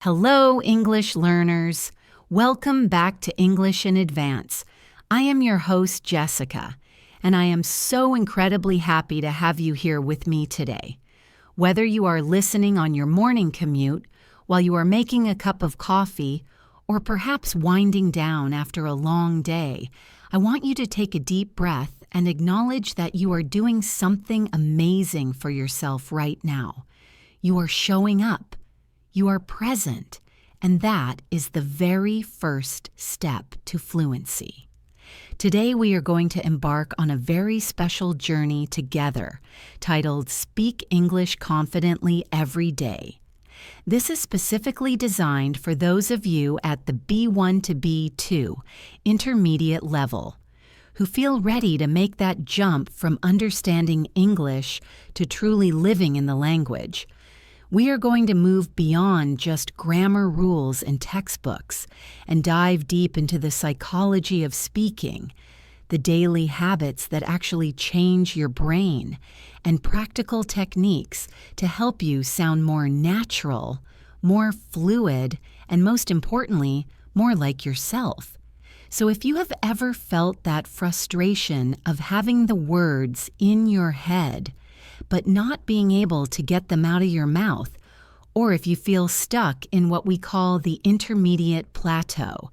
Hello, English learners. Welcome back to English in Advance. I am your host, Jessica, and I am so incredibly happy to have you here with me today. Whether you are listening on your morning commute, while you are making a cup of coffee, or perhaps winding down after a long day, I want you to take a deep breath and acknowledge that you are doing something amazing for yourself right now. You are showing up. You are present, and that is the very first step to fluency. Today we are going to embark on a very special journey together titled Speak English Confidently Every Day. This is specifically designed for those of you at the B1 to B2 intermediate level who feel ready to make that jump from understanding English to truly living in the language. We are going to move beyond just grammar rules and textbooks and dive deep into the psychology of speaking, the daily habits that actually change your brain, and practical techniques to help you sound more natural, more fluid, and most importantly, more like yourself. So if you have ever felt that frustration of having the words in your head, but not being able to get them out of your mouth, or if you feel stuck in what we call the intermediate plateau,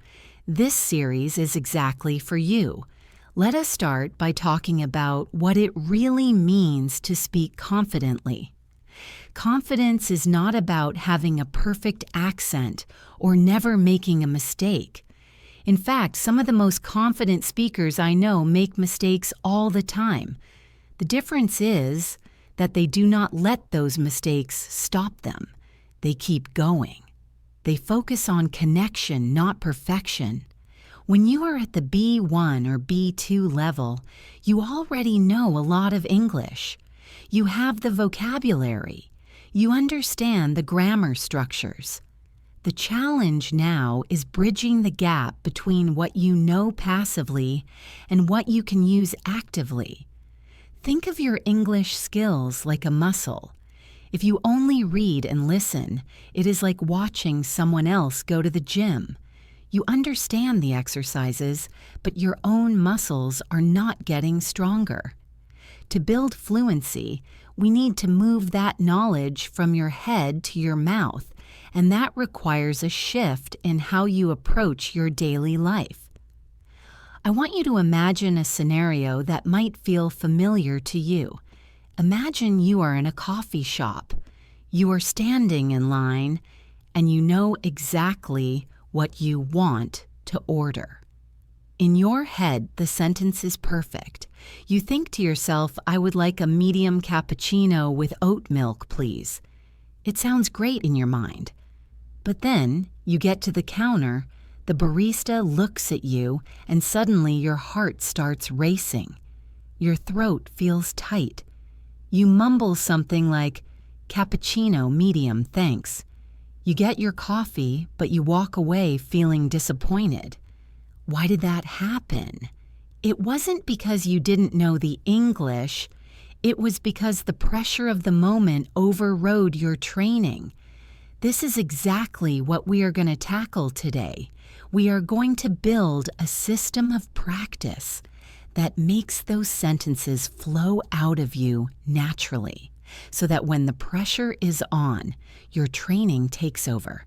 this series is exactly for you. Let us start by talking about what it really means to speak confidently. Confidence is not about having a perfect accent or never making a mistake. In fact, some of the most confident speakers I know make mistakes all the time. The difference is that they do not let those mistakes stop them. They keep going. They focus on connection, not perfection. When you are at the B1 or B2 level, you already know a lot of English. You have the vocabulary. You understand the grammar structures. The challenge now is bridging the gap between what you know passively and what you can use actively. Think of your English skills like a muscle. If you only read and listen, it is like watching someone else go to the gym. You understand the exercises, but your own muscles are not getting stronger. To build fluency, we need to move that knowledge from your head to your mouth, and that requires a shift in how you approach your daily life. I want you to imagine a scenario that might feel familiar to you. Imagine you are in a coffee shop. You are standing in line, and you know exactly what you want to order. In your head, the sentence is perfect. You think to yourself, I would like a medium cappuccino with oat milk, please. It sounds great in your mind. But then you get to the counter. The barista looks at you, and suddenly your heart starts racing. Your throat feels tight. You mumble something like, "Cappuccino, medium, thanks." You get your coffee, but you walk away feeling disappointed. Why did that happen? It wasn't because you didn't know the English. It was because the pressure of the moment overrode your training. This is exactly what we are going to tackle today. We are going to build a system of practice that makes those sentences flow out of you naturally, so that when the pressure is on, your training takes over.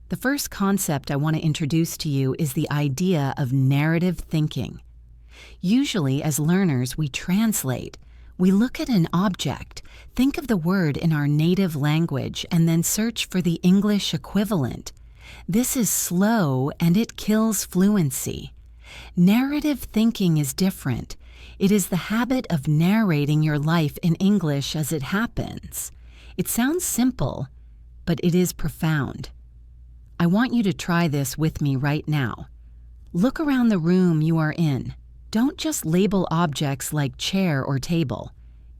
The first concept I want to introduce to you is the idea of narrative thinking. Usually, as learners, we translate. We look at an object, think of the word in our native language, and then search for the English equivalent. This is slow and it kills fluency. Narrative thinking is different. It is the habit of narrating your life in English as it happens. It sounds simple, but it is profound. I want you to try this with me right now. Look around the room you are in. Don't just label objects like chair or table.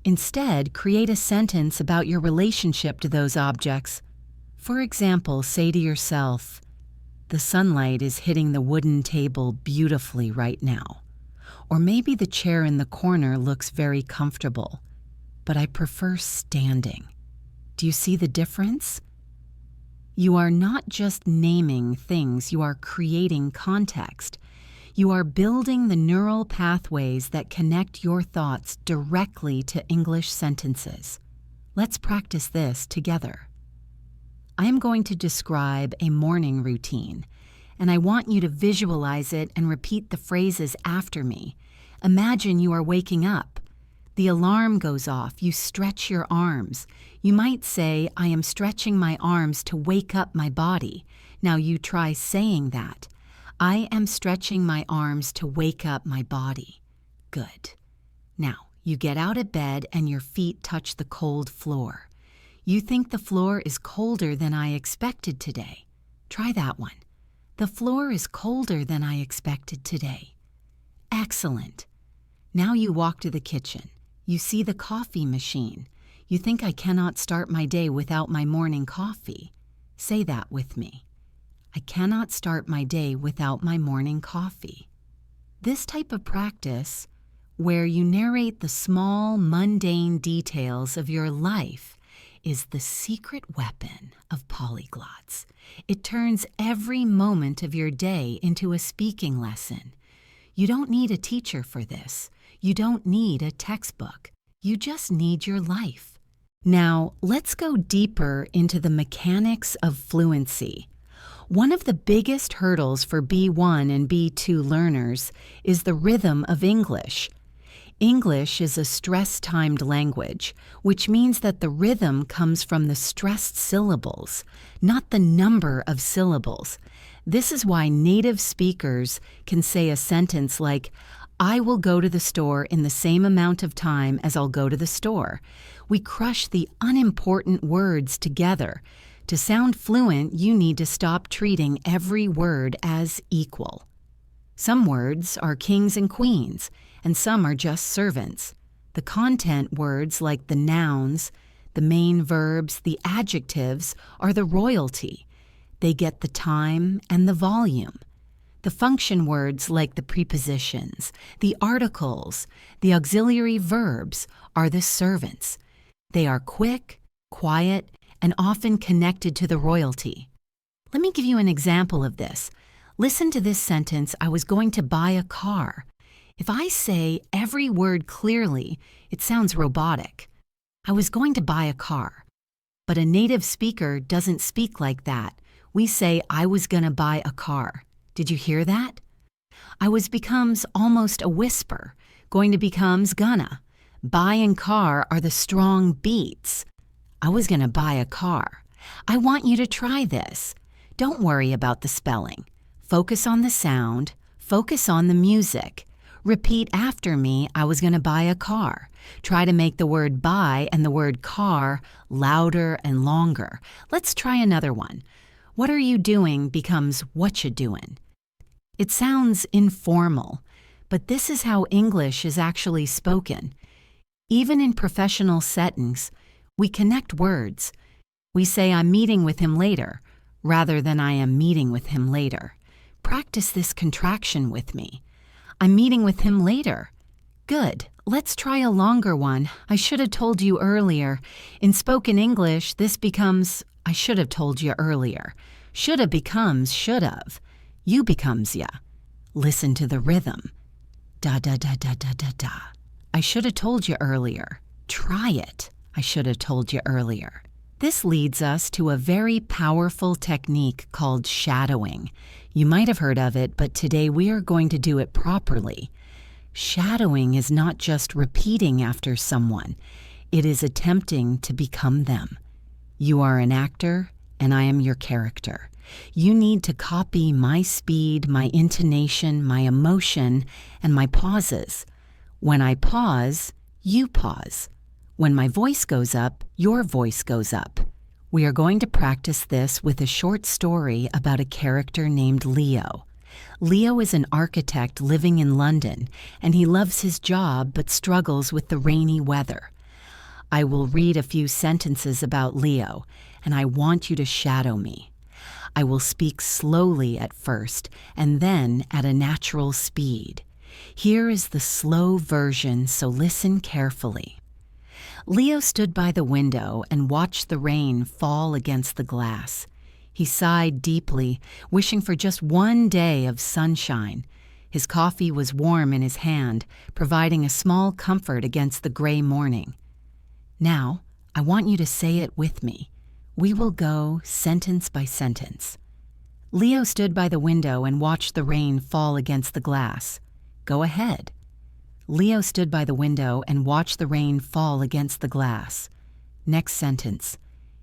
Instead, create a sentence about your relationship to those objects. For example, say to yourself, "The sunlight is hitting the wooden table beautifully right now." Or maybe the chair in the corner looks very comfortable, but I prefer standing. Do you see the difference? You are not just naming things, you are creating context. You are building the neural pathways that connect your thoughts directly to English sentences. Let's practice this together. I am going to describe a morning routine, and I want you to visualize it and repeat the phrases after me. Imagine you are waking up. The alarm goes off. You stretch your arms. You might say, I am stretching my arms to wake up my body. Now you try saying that. I am stretching my arms to wake up my body. Good. Now, you get out of bed and your feet touch the cold floor. You think the floor is colder than I expected today. Try that one. The floor is colder than I expected today. Excellent. Now you walk to the kitchen. You see the coffee machine. You think I cannot start my day without my morning coffee. Say that with me. I cannot start my day without my morning coffee. This type of practice, where you narrate the small, mundane details of your life, is the secret weapon of polyglots. It turns every moment of your day into a speaking lesson. You don't need a teacher for this. You don't need a textbook. You just need your life. Now, let's go deeper into the mechanics of fluency. One of the biggest hurdles for B1 and B2 learners is the rhythm of English. English is a stress-timed language, which means that the rhythm comes from the stressed syllables, not the number of syllables. This is why native speakers can say a sentence like, I will go to the store in the same amount of time as I'll go to the store. We crush the unimportant words together. To sound fluent, you need to stop treating every word as equal. Some words are kings and queens, and some are just servants. The content words, like the nouns, the main verbs, the adjectives, are the royalty. They get the time and the volume. The function words, like the prepositions, the articles, the auxiliary verbs, are the servants. They are quick, quiet, and often connected to the royalty. Let me give you an example of this. Listen to this sentence, I was going to buy a car. If I say every word clearly, it sounds robotic. I was going to buy a car. But a native speaker doesn't speak like that. We say, I was going to buy a car. Did you hear that? I was becomes almost a whisper. Going to becomes gonna. Buy and car are the strong beats. I was going to buy a car. I want you to try this. Don't worry about the spelling. Focus on the sound. Focus on the music. Repeat after me, I was going to buy a car. Try to make the word buy and the word car louder and longer. Let's try another one. What are you doing becomes what you doing. It sounds informal, but this is how English is actually spoken. Even in professional settings, we connect words. We say, I'm meeting with him later, rather than I am meeting with him later. Practice this contraction with me. I'm meeting with him later. Good. Let's try a longer one. I should have told you earlier. In spoken English, this becomes, I should have told you earlier. Shoulda becomes should have. You becomes ya. Listen to the rhythm. Da da da da da da da. I should have told you earlier. Try it. I should have told you earlier. This leads us to a very powerful technique called shadowing. You might have heard of it, but today we are going to do it properly. Shadowing is not just repeating after someone. It is attempting to become them. You are an actor, and I am your character. You need to copy my speed, my intonation, my emotion, and my pauses. When I pause, you pause. When my voice goes up, your voice goes up. We are going to practice this with a short story about a character named Leo. Leo is an architect living in London, and he loves his job but struggles with the rainy weather. I will read a few sentences about Leo, and I want you to shadow me. I will speak slowly at first, and then at a natural speed. Here is the slow version, so listen carefully. Leo stood by the window and watched the rain fall against the glass. He sighed deeply, wishing for just one day of sunshine. His coffee was warm in his hand, providing a small comfort against the gray morning. Now, I want you to say it with me. We will go sentence by sentence. Leo stood by the window and watched the rain fall against the glass. Go ahead. Leo stood by the window and watched the rain fall against the glass. Next sentence.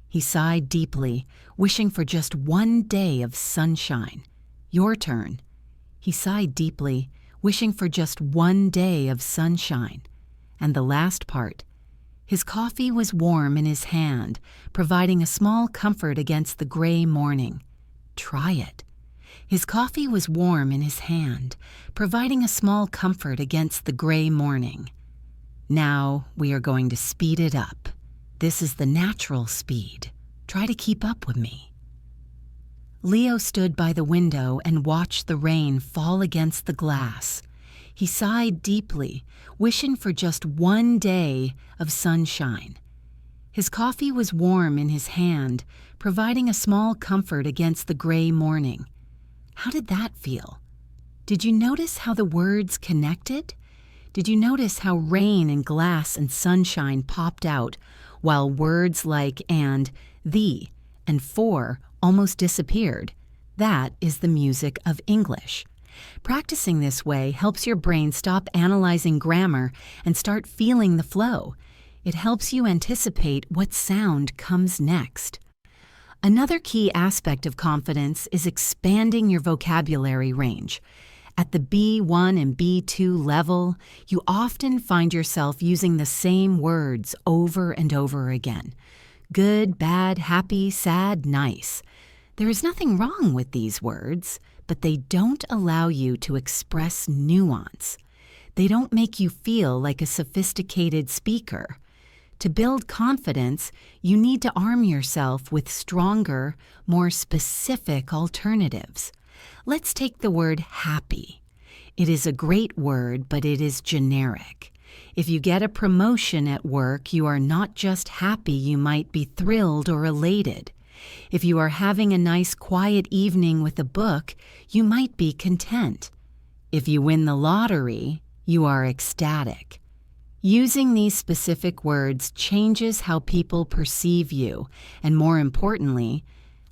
He sighed deeply, wishing for just one day of sunshine. Your turn. He sighed deeply, wishing for just one day of sunshine. And the last part. His coffee was warm in his hand, providing a small comfort against the gray morning. Try it. His coffee was warm in his hand, providing a small comfort against the gray morning. Now we are going to speed it up. This is the natural speed. Try to keep up with me. Leo stood by the window and watched the rain fall against the glass. He sighed deeply, wishing for just one day of sunshine. His coffee was warm in his hand, providing a small comfort against the gray morning. How did that feel? Did you notice how the words connected? Did you notice how rain and glass and sunshine popped out, while words like and, the, and for almost disappeared? That is the music of English. Practicing this way helps your brain stop analyzing grammar and start feeling the flow. It helps you anticipate what sound comes next. Another key aspect of confidence is expanding your vocabulary range. At the B1 and B2 level, you often find yourself using the same words over and over again. Good, bad, happy, sad, nice. There is nothing wrong with these words, but they don't allow you to express nuance. They don't make you feel like a sophisticated speaker. To build confidence, you need to arm yourself with stronger, more specific alternatives. Let's take the word happy. It is a great word, but it is generic. If you get a promotion at work, you are not just happy, you might be thrilled or elated. If you are having a nice quiet evening with a book, you might be content. If you win the lottery, you are ecstatic. Using these specific words changes how people perceive you, and more importantly,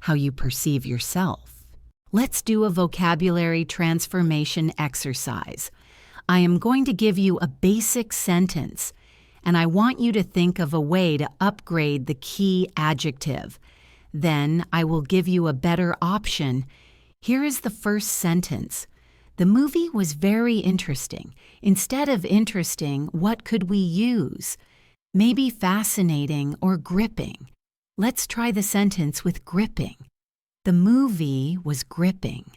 how you perceive yourself. Let's do a vocabulary transformation exercise. I am going to give you a basic sentence, and I want you to think of a way to upgrade the key adjective. Then I will give you a better option. Here is the first sentence. The movie was very interesting. Instead of interesting, what could we use? Maybe fascinating or gripping. Let's try the sentence with gripping. The movie was gripping.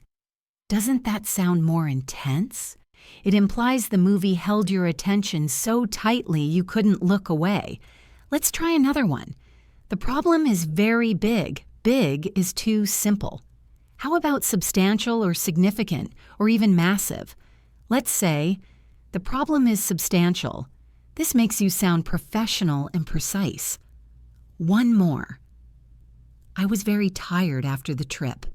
Doesn't that sound more intense? It implies the movie held your attention so tightly you couldn't look away. Let's try another one. The problem is very big. Big is too simple. How about substantial or significant or even massive? Let's say, the problem is substantial. This makes you sound professional and precise. One more. I was very tired after the trip.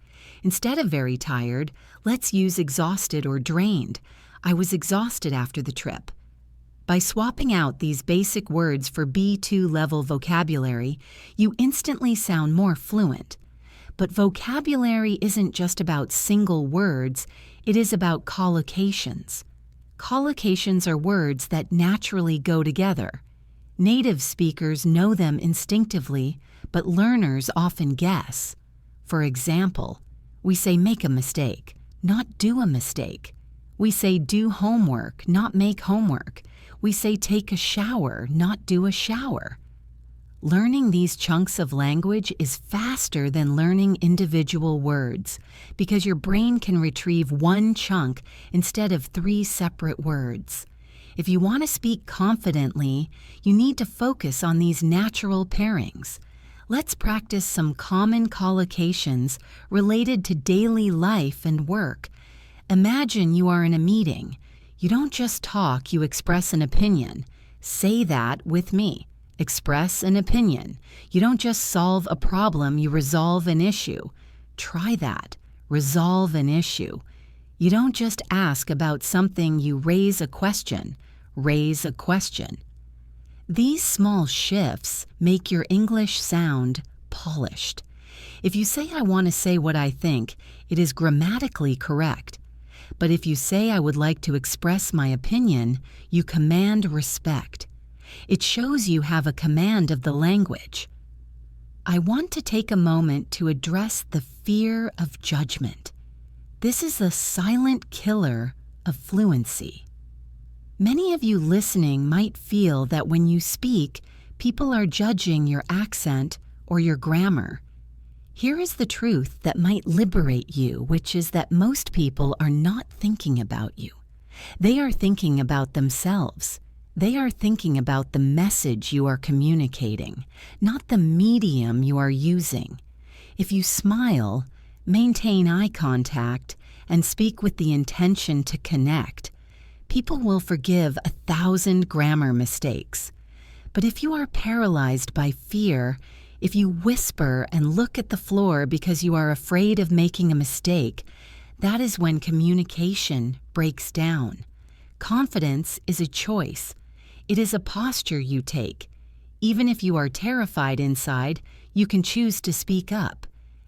Instead of very tired, let's use exhausted or drained. I was exhausted after the trip. By swapping out these basic words for B2 level vocabulary, you instantly sound more fluent. But vocabulary isn't just about single words, it is about collocations. Collocations are words that naturally go together. Native speakers know them instinctively, but learners often guess. For example, we say make a mistake, not do a mistake. We say do homework, not make homework. We say take a shower, not do a shower. Learning these chunks of language is faster than learning individual words because your brain can retrieve one chunk instead of 3 separate words. If you want to speak confidently, you need to focus on these natural pairings. Let's practice some common collocations related to daily life and work. Imagine you are in a meeting. You don't just talk, you express an opinion. Say that with me. Express an opinion. You don't just solve a problem, you resolve an issue. Try that. Resolve an issue. You don't just ask about something, you raise a question. Raise a question. These small shifts make your English sound polished. If you say, "I want to say what I think," it is grammatically correct. But if you say, "I would like to express my opinion," you command respect. It shows you have a command of the language. I want to take a moment to address the fear of judgment. This is the silent killer of fluency. Many of you listening might feel that when you speak, people are judging your accent or your grammar. Here is the truth that might liberate you, which is that most people are not thinking about you. They are thinking about themselves. They are thinking about the message you are communicating, not the medium you are using. If you smile, maintain eye contact, and speak with the intention to connect, people will forgive 1,000 grammar mistakes. But if you are paralyzed by fear, if you whisper and look at the floor because you are afraid of making a mistake, that is when communication breaks down. Confidence is a choice. It is a posture you take. Even if you are terrified inside, you can choose to speak up.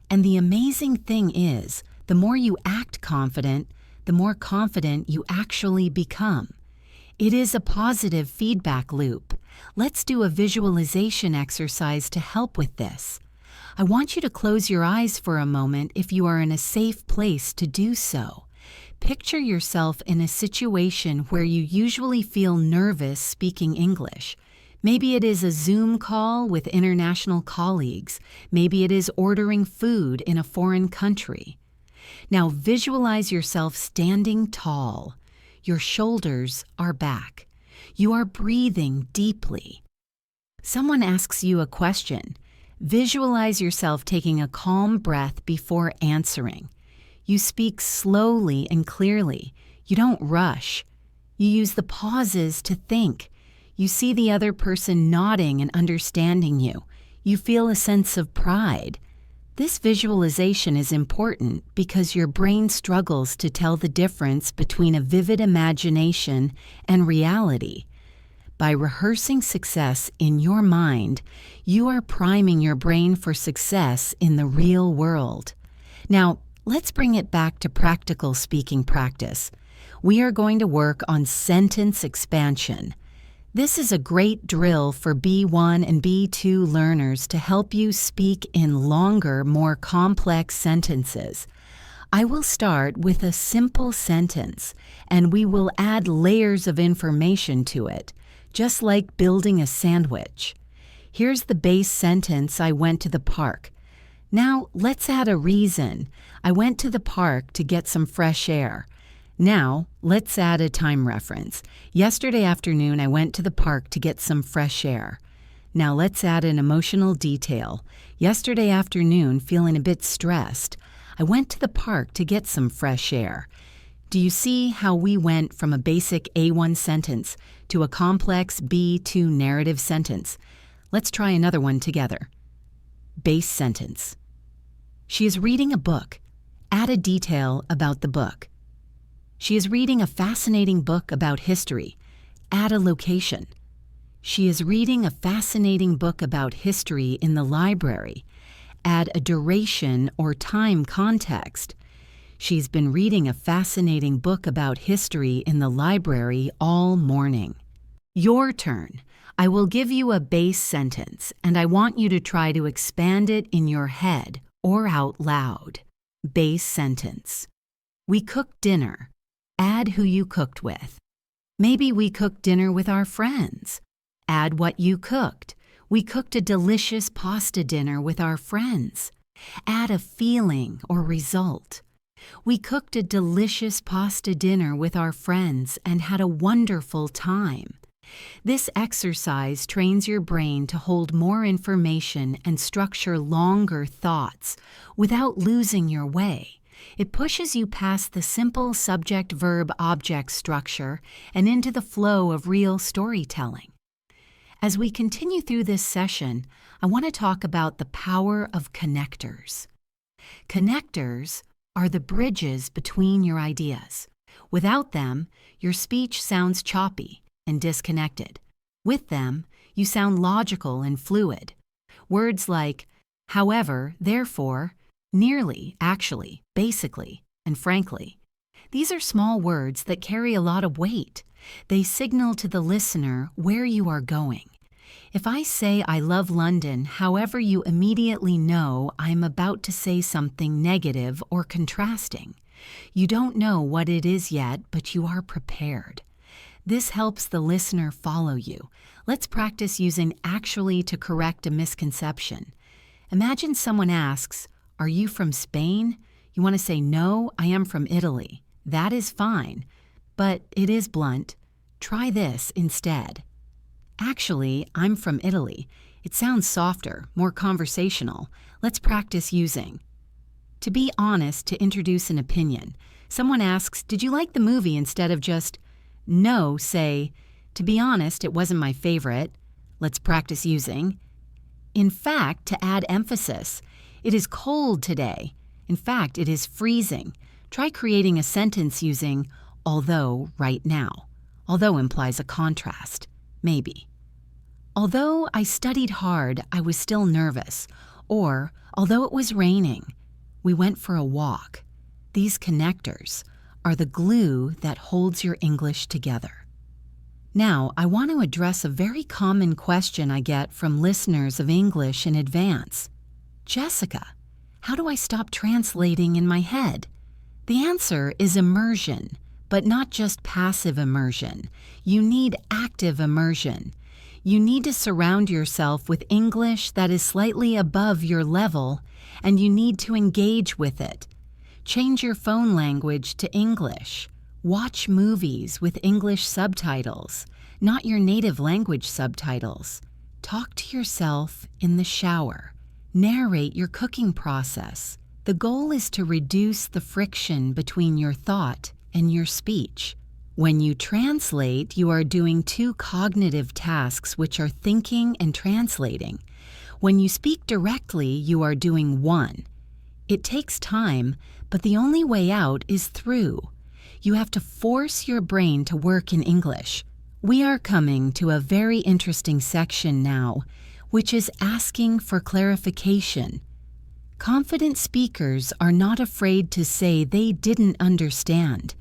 And the amazing thing is, the more you act confident, the more confident you actually become. It is a positive feedback loop. Let's do a visualization exercise to help with this. I want you to close your eyes for a moment if you are in a safe place to do so. Picture yourself in a situation where you usually feel nervous speaking English. Maybe it is a Zoom call with international colleagues. Maybe it is ordering food in a foreign country. Now visualize yourself standing tall. Your shoulders are back. You are breathing deeply. Someone asks you a question. Visualize yourself taking a calm breath before answering. You speak slowly and clearly. You don't rush. You use the pauses to think. You see the other person nodding and understanding you. You feel a sense of pride. This visualization is important because your brain struggles to tell the difference between a vivid imagination and reality. By rehearsing success in your mind, you are priming your brain for success in the real world. Now, let's bring it back to practical speaking practice. We are going to work on sentence expansion. This is a great drill for B1 and B2 learners to help you speak in longer, more complex sentences. I will start with a simple sentence, and we will add layers of information to it, just like building a sandwich. Here's the base sentence: I went to the park. Now, let's add a reason. I went to the park to get some fresh air. Now, let's add a time reference. Yesterday afternoon, I went to the park to get some fresh air. Now, let's add an emotional detail. Yesterday afternoon, feeling a bit stressed, I went to the park to get some fresh air. Do you see how we went from a basic A1 sentence to a complex B2 narrative sentence? Let's try another one together. Base sentence. She is reading a book. Add a detail about the book. She is reading a fascinating book about history. Add a location. She is reading a fascinating book about history in the library. Add a duration or time context. She's been reading a fascinating book about history in the library all morning. Your turn. I will give you a base sentence, and I want you to try to expand it in your head or out loud. Base sentence. We cooked dinner. Add who you cooked with. Maybe we cooked dinner with our friends. Add what you cooked. We cooked a delicious pasta dinner with our friends. Add a feeling or result. We cooked a delicious pasta dinner with our friends and had a wonderful time. This exercise trains your brain to hold more information and structure longer thoughts without losing your way. It pushes you past the simple subject-verb-object structure and into the flow of real storytelling. As we continue through this session, I want to talk about the power of connectors. Connectors are the bridges between your ideas. Without them, your speech sounds choppy and disconnected. With them, you sound logical and fluid. Words like however, therefore, nearly, actually, basically, and frankly. These are small words that carry a lot of weight. They signal to the listener where you are going. If I say I love London, however, you immediately know I'm about to say something negative or contrasting. You don't know what it is yet, but you are prepared. This helps the listener follow you. Let's practice using actually to correct a misconception. Imagine someone asks, "Are you from Spain?" You want to say, "No, I am from Italy." That is fine, but it is blunt. Try this instead. "Actually, I'm from Italy." It sounds softer, more conversational. Let's practice using. To be honest, to introduce an opinion. Someone asks, "Did you like the movie?" Instead of just, "No," say, "To be honest, it wasn't my favorite." Let's practice using. In fact, to add emphasis. "It is cold today." In fact, it is freezing. Try creating a sentence using although right now. Although implies a contrast. Maybe. "Although I studied hard, I was still nervous." Or, "Although it was raining, we went for a walk." These connectors are the glue that holds your English together. Now, I want to address a very common question I get from listeners of English in Advance. "Jessica, how do I stop translating in my head?" The answer is immersion, but not just passive immersion. You need active immersion. You need to surround yourself with English that is slightly above your level, and you need to engage with it. Change your phone language to English. Watch movies with English subtitles, not your native language subtitles. Talk to yourself in the shower. Narrate your cooking process. The goal is to reduce the friction between your thought and your speech. When you translate, you are doing two cognitive tasks, which are thinking and translating. When you speak directly, you are doing one. It takes time, but the only way out is through. You have to force your brain to work in English. We are coming to a very interesting section now, which is asking for clarification. Confident speakers are not afraid to say they didn't understand.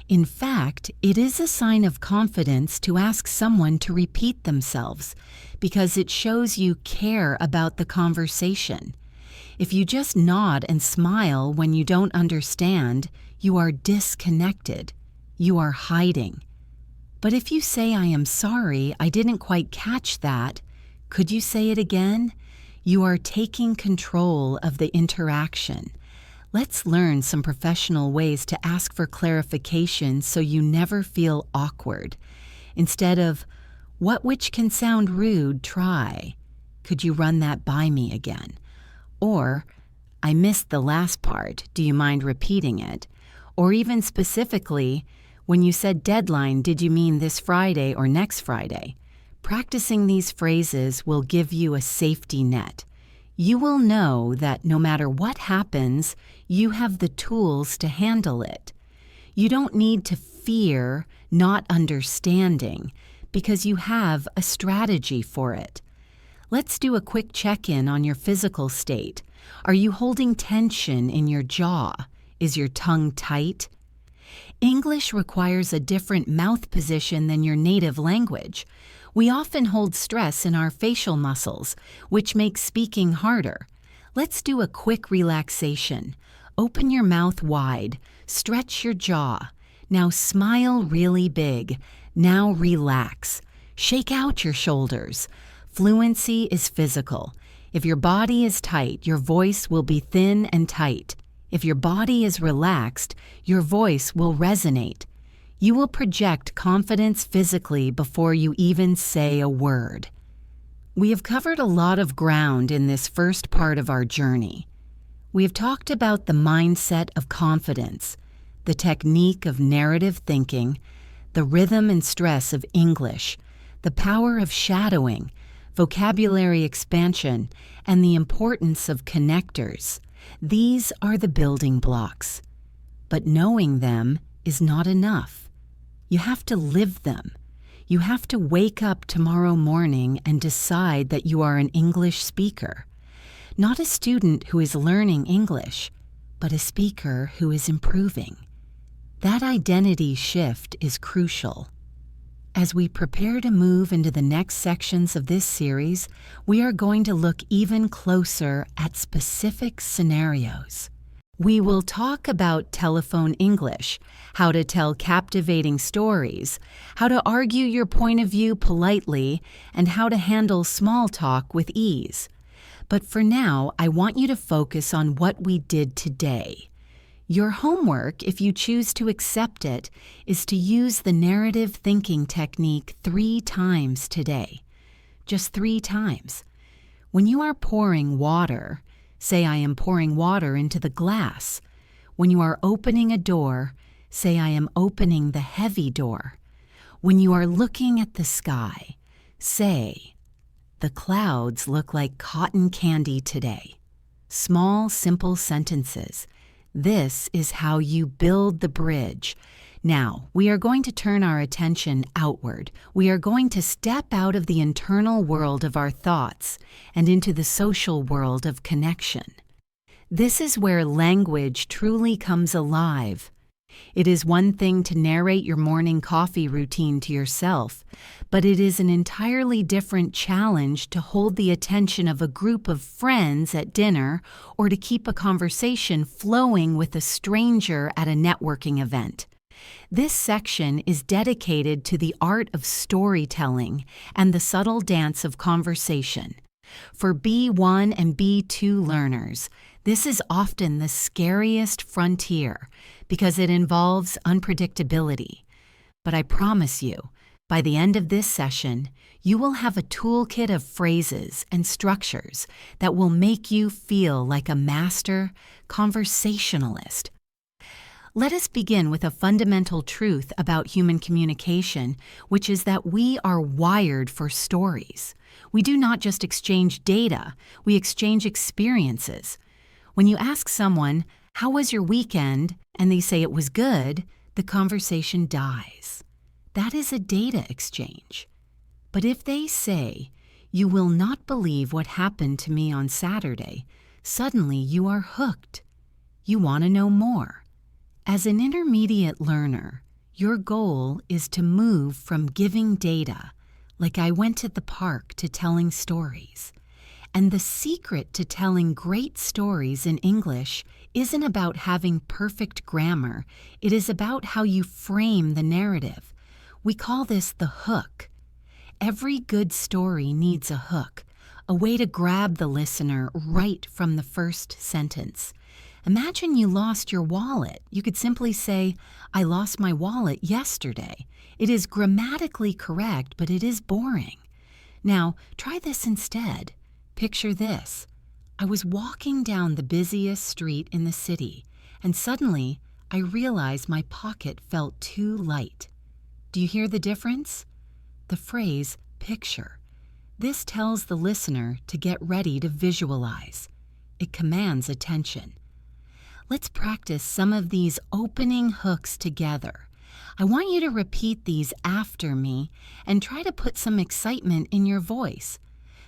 In fact, it is a sign of confidence to ask someone to repeat themselves, because it shows you care about the conversation. If you just nod and smile when you don't understand, you are disconnected. You are hiding. But if you say, "I am sorry, I didn't quite catch that," could you say it again? You are taking control of the interaction. Let's learn some professional ways to ask for clarification so you never feel awkward. Instead of, which can sound rude, try, "Could you run that by me again?" Or, "I missed the last part, do you mind repeating it?" Or even specifically, "When you said deadline, did you mean this Friday or next Friday?" Practicing these phrases will give you a safety net. You will know that no matter what happens, you have the tools to handle it. You don't need to fear not understanding because you have a strategy for it. Let's do a quick check-in on your physical state. Are you holding tension in your jaw? Is your tongue tight? English requires a different mouth position than your native language. We often hold stress in our facial muscles, which makes speaking harder. Let's do a quick relaxation. Open your mouth wide. Stretch your jaw. Now smile really big. Now relax. Shake out your shoulders. Fluency is physical. If your body is tight, your voice will be thin and tight. If your body is relaxed, your voice will resonate. You will project confidence physically before you even say a word. We have covered a lot of ground in this first part of our journey. We have talked about the mindset of confidence, the technique of narrative thinking, the rhythm and stress of English, the power of shadowing, vocabulary expansion, and the importance of connectors. These are the building blocks. But knowing them is not enough. You have to live them. You have to wake up tomorrow morning and decide that you are an English speaker. Not a student who is learning English, but a speaker who is improving. That identity shift is crucial. As we prepare to move into the next sections of this series, we are going to look even closer at specific scenarios. We will talk about telephone English, how to tell captivating stories, how to argue your point of view politely, and how to handle small talk with ease. But for now, I want you to focus on what we did today. Your homework, if you choose to accept it, is to use the narrative thinking technique 3 times today. Just 3 times. When you are pouring water, say, I am pouring water into the glass. When you are opening a door, say, I am opening the heavy door. When you are looking at the sky, say, the clouds look like cotton candy today. Small, simple sentences. This is how you build the bridge. Now, we are going to turn our attention outward. We are going to step out of the internal world of our thoughts and into the social world of connection. This is where language truly comes alive. It is one thing to narrate your morning coffee routine to yourself, but it is an entirely different challenge to hold the attention of a group of friends at dinner or to keep a conversation flowing with a stranger at a networking event. This section is dedicated to the art of storytelling and the subtle dance of conversation. For B1 and B2 learners, this is often the scariest frontier because it involves unpredictability. But I promise you, by the end of this session, you will have a toolkit of phrases and structures that will make you feel like a master conversationalist. Let us begin with a fundamental truth about human communication, which is that we are wired for stories. We do not just exchange data, we exchange experiences. When you ask someone, "How was your weekend?" and they say it was good, the conversation dies. That is a data exchange. But if they say, "You will not believe what happened to me on Saturday," suddenly you are hooked. You want to know more. As an intermediate learner, your goal is to move from giving data, like I went to the park, to telling stories. And the secret to telling great stories in English isn't about having perfect grammar. It is about how you frame the narrative. We call this the hook. Every good story needs a hook, a way to grab the listener right from the first sentence. Imagine you lost your wallet. You could simply say, "I lost my wallet yesterday." It is grammatically correct, but it is boring. Now, try this instead. Picture this. I was walking down the busiest street in the city, and suddenly I realized my pocket felt too light. Do you hear the difference? The phrase, picture. This tells the listener to get ready to visualize. It commands attention. Let's practice some of these opening hooks together. I want you to repeat these after me and try to put some excitement in your voice.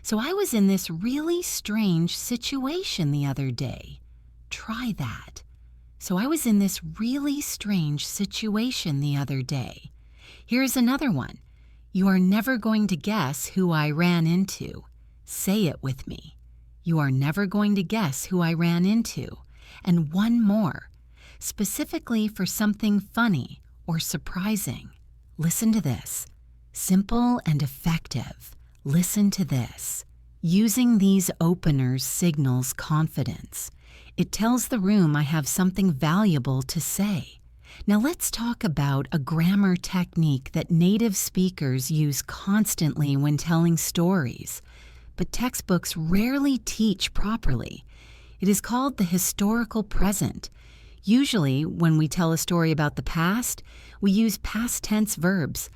So I was in this really strange situation the other day. Try that. So I was in this really strange situation the other day. Here's another one. You are never going to guess who I ran into. Say it with me. You are never going to guess who I ran into. And one more, specifically for something funny or surprising. Listen to this. Simple and effective. Listen to this. Using these openers signals confidence. It tells the room I have something valuable to say. Now let's talk about a grammar technique that native speakers use constantly when telling stories, but textbooks rarely teach properly. It is called the historical present. Usually, when we tell a story about the past, we use past tense verbs.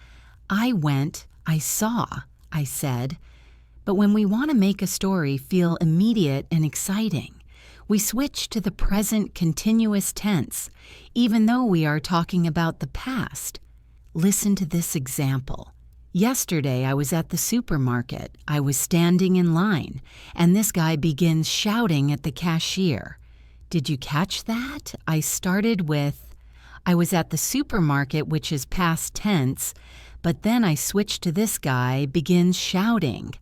I went, I saw, I said. But when we want to make a story feel immediate and exciting, We switch to the present continuous tense, even though we are talking about the past. Listen to this example. Yesterday, I was at the supermarket. I was standing in line, and this guy begins shouting at the cashier. Did you catch that? I started with, I was at the supermarket, which is past tense, but then I switched to this guy begins shouting.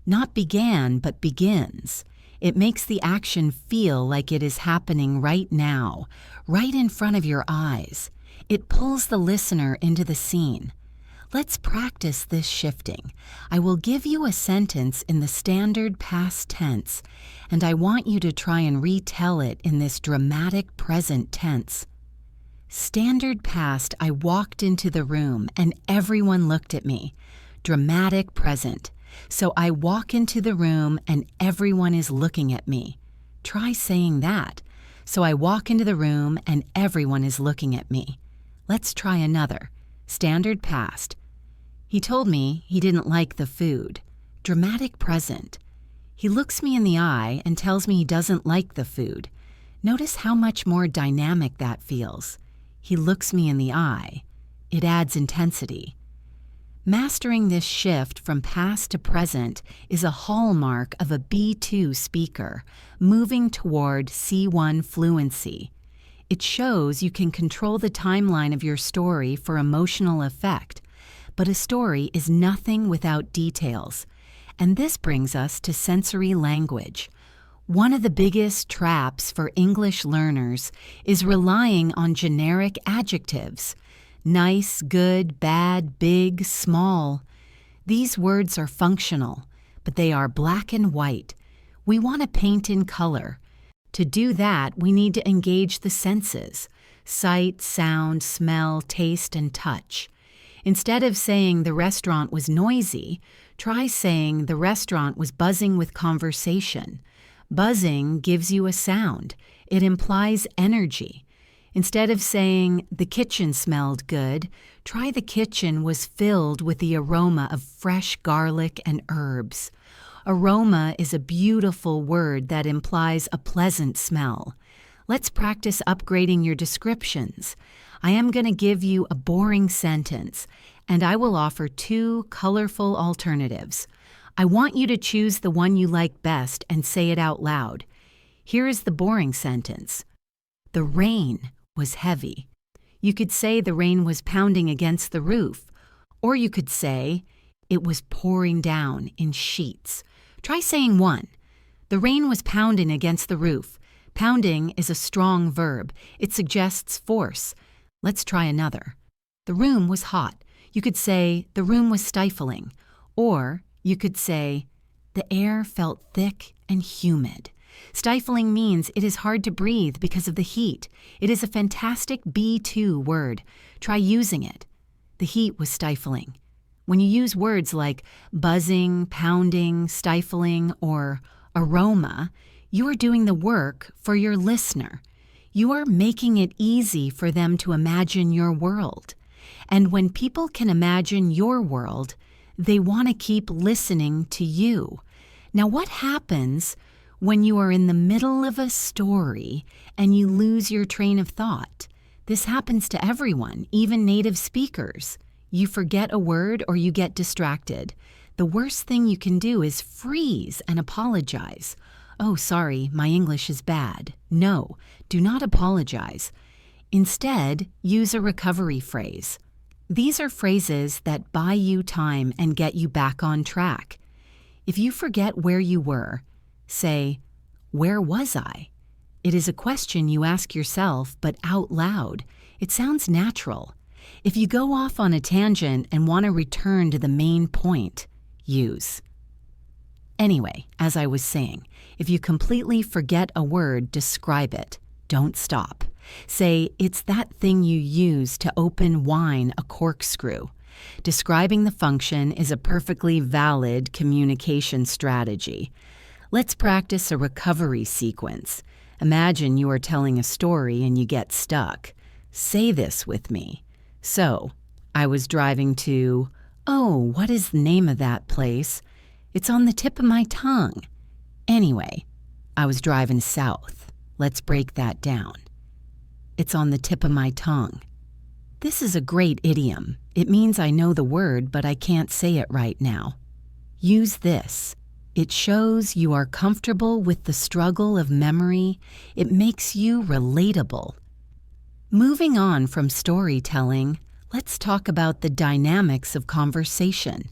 Not began, but begins. It makes the action feel like it is happening right now, right in front of your eyes. It pulls the listener into the scene. Let's practice this shifting. I will give you a sentence in the standard past tense, and I want you to try and retell it in this dramatic present tense. Standard past, I walked into the room and everyone looked at me. Dramatic present. So I walk into the room and everyone is looking at me. Try saying that. So I walk into the room and everyone is looking at me. Let's try another. Standard past. He told me he didn't like the food. Dramatic present. He looks me in the eye and tells me he doesn't like the food. Notice how much more dynamic that feels. He looks me in the eye. It adds intensity. Mastering this shift from past to present is a hallmark of a B2 speaker moving toward C1 fluency. It shows you can control the timeline of your story for emotional effect, but a story is nothing without details. And this brings us to sensory language. One of the biggest traps for English learners is relying on generic adjectives. Nice, good, bad, big, small. These words are functional, but they are black and white. We want to paint in color. To do that, we need to engage the senses: sight, sound, smell, taste, and touch. Instead of saying the restaurant was noisy, try saying the restaurant was buzzing with conversation. Buzzing gives you a sound. It implies energy. Instead of saying the kitchen smelled good, try the kitchen was filled with the aroma of fresh garlic and herbs. Aroma is a beautiful word that implies a pleasant smell. Let's practice upgrading your descriptions. I am going to give you a boring sentence, and I will offer 2 colorful alternatives. I want you to choose the one you like best and say it out loud. Here is the boring sentence. The rain was heavy. You could say the rain was pounding against the roof, or you could say it was pouring down in sheets. Try saying one. The rain was pounding against the roof. Pounding is a strong verb. It suggests force. Let's try another. The room was hot. You could say the room was stifling, or you could say the air felt thick and humid. Stifling means it is hard to breathe because of the heat. It is a fantastic B2 word. Try using it. The heat was stifling. When you use words like buzzing, pounding, stifling, or aroma, you are doing the work for your listener. You are making it easy for them to imagine your world. And when people can imagine your world, they want to keep listening to you. Now, what happens when you are in the middle of a story and you lose your train of thought? This happens to everyone, even native speakers. You forget a word or you get distracted. The worst thing you can do is freeze and apologize. Oh, sorry, my English is bad. No, do not apologize. Instead, use a recovery phrase. These are phrases that buy you time and get you back on track. If you forget where you were, say, "Where was I?" It is a question you ask yourself, but out loud. It sounds natural. If you go off on a tangent and want to return to the main point, use. Anyway, as I was saying, if you completely forget a word, describe it. Don't stop. Say, it's that thing you use to open wine, a corkscrew. Describing the function is a perfectly valid communication strategy. Let's practice a recovery sequence. Imagine you are telling a story and you get stuck. Say this with me. So, I was driving to, oh, what is the name of that place? It's on the tip of my tongue. Anyway, I was driving south. Let's break that down. It's on the tip of my tongue. This is a great idiom. It means I know the word, but I can't say it right now. Use this. It shows you are comfortable with the struggle of memory. It makes you relatable. Moving on from storytelling, let's talk about the dynamics of conversation.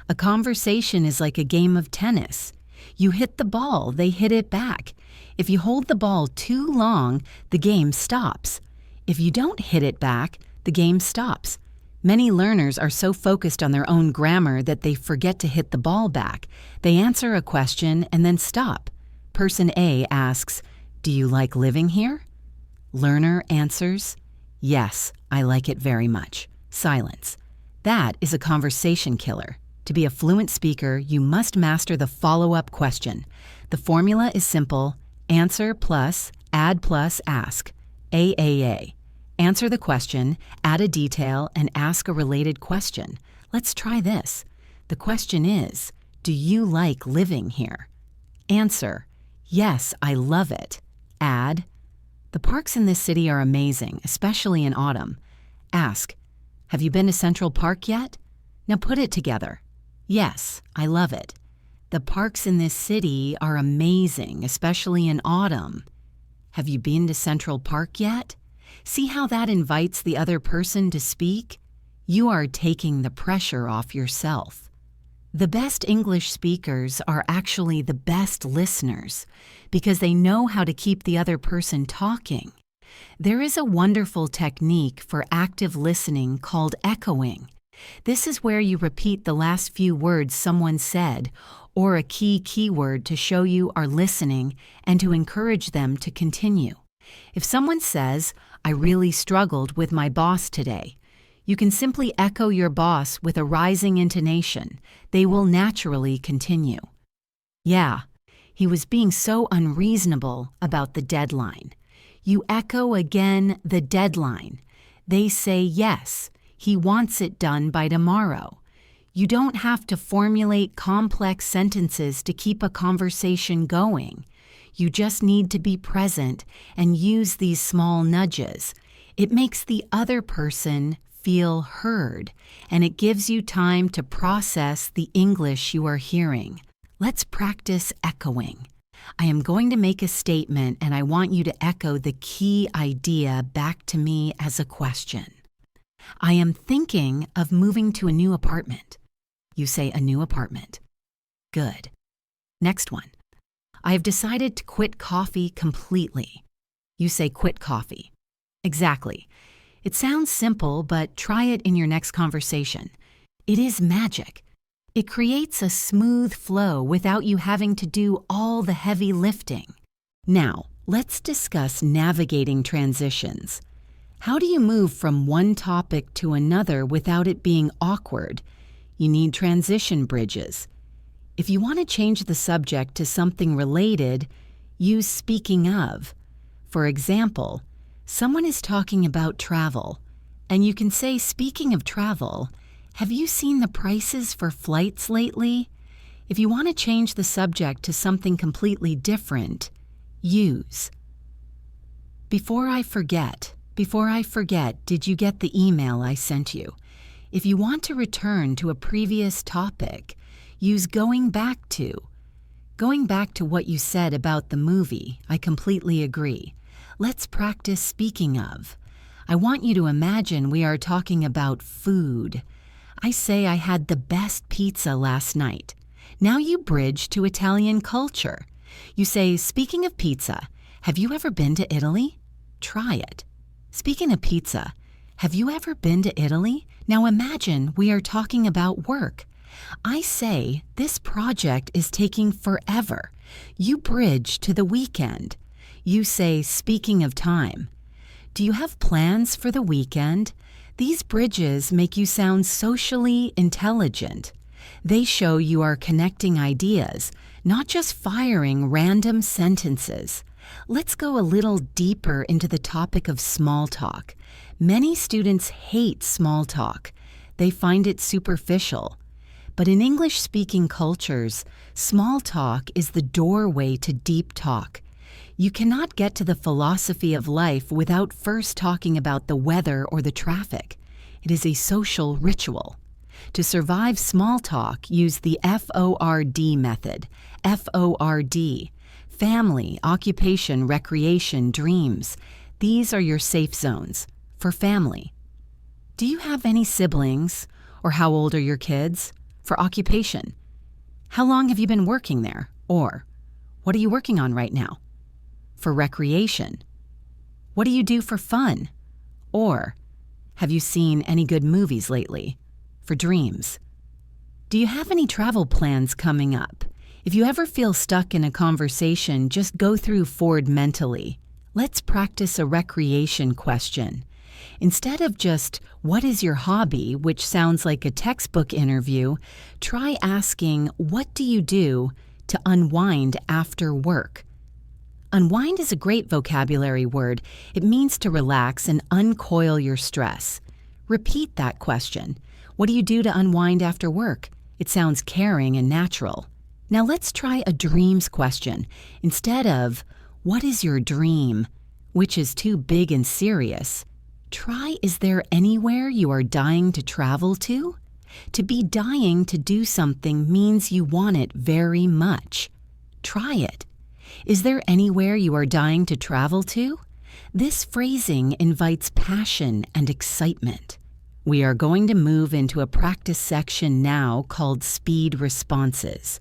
A conversation is like a game of tennis. You hit the ball, they hit it back. If you hold the ball too long, the game stops. If you don't hit it back, the game stops. Many learners are so focused on their own grammar that they forget to hit the ball back. They answer a question and then stop. Person A asks, "Do you like living here?" Learner answers, "Yes, I like it very much." Silence. That is a conversation killer. To be a fluent speaker, you must master the follow-up question. The formula is simple: answer plus, add plus, ask. AAA. Answer the question, add a detail, and ask a related question. Let's try this. The question is, do you like living here? Answer, yes, I love it. Add, the parks in this city are amazing, especially in autumn. Ask, have you been to Central Park yet? Now put it together. Yes, I love it. The parks in this city are amazing, especially in autumn. Have you been to Central Park yet? See how that invites the other person to speak? You are taking the pressure off yourself. The best English speakers are actually the best listeners because they know how to keep the other person talking. There is a wonderful technique for active listening called echoing. This is where you repeat the last few words someone said or a key keyword to show you are listening and to encourage them to continue. If someone says, "I really struggled with my boss today," you can simply echo your boss with a rising intonation. They will naturally continue. "Yeah, he was being so unreasonable about the deadline." You echo again the deadline. They say, "Yes, he wants it done by tomorrow." You don't have to formulate complex sentences to keep a conversation going. You just need to be present and use these small nudges. It makes the other person feel heard, and it gives you time to process the English you are hearing. Let's practice echoing. I am going to make a statement, and I want you to echo the key idea back to me as a question. I am thinking of moving to a new apartment. You say a new apartment. Good. Next one. I have decided to quit coffee completely. You say quit coffee. Exactly. It sounds simple, but try it in your next conversation. It is magic. It creates a smooth flow without you having to do all the heavy lifting. Now, let's discuss navigating transitions. How do you move from one topic to another without it being awkward? You need transition bridges. If you want to change the subject to something related, use speaking of. For example, someone is talking about travel, and you can say, speaking of travel, have you seen the prices for flights lately? If you want to change the subject to something completely different, use. Before I forget, did you get the email I sent you? If you want to return to a previous topic, use going back to. Going back to what you said about the movie, I completely agree. Let's practice speaking of. I want you to imagine we are talking about food. I say I had the best pizza last night. Now you bridge to Italian culture. You say, speaking of pizza, have you ever been to Italy? Try it. Speaking of pizza, have you ever been to Italy? Now imagine we are talking about work. I say, this project is taking forever. You bridge to the weekend. You say, speaking of time. Do you have plans for the weekend? These bridges make you sound socially intelligent. They show you are connecting ideas, not just firing random sentences. Let's go a little deeper into the topic of small talk. Many students hate small talk. They find it superficial. But in English-speaking cultures, small talk is the doorway to deep talk. You cannot get to the philosophy of life without first talking about the weather or the traffic. It is a social ritual. To survive small talk, use the FORD method. FORD. Family, occupation, recreation, dreams. These are your safe zones. For family. Do you have any siblings? Or how old are your kids? For occupation. How long have you been working there? Or, what are you working on right now? For recreation. What do you do for fun? Or, have you seen any good movies lately? For dreams. Do you have any travel plans coming up? If you ever feel stuck in a conversation, just go through Ford mentally. Let's practice a recreation question. Instead of just, what is your hobby, which sounds like a textbook interview, try asking, what do you do to unwind after work? Unwind is a great vocabulary word. It means to relax and uncoil your stress. Repeat that question. What do you do to unwind after work? It sounds caring and natural. Now let's try a dreams question. Instead of, what is your dream, which is too big and serious, try, is there anywhere you are dying to travel to? To be dying to do something means you want it very much. Try it. Is there anywhere you are dying to travel to? This phrasing invites passion and excitement. We are going to move into a practice section now called speed responses.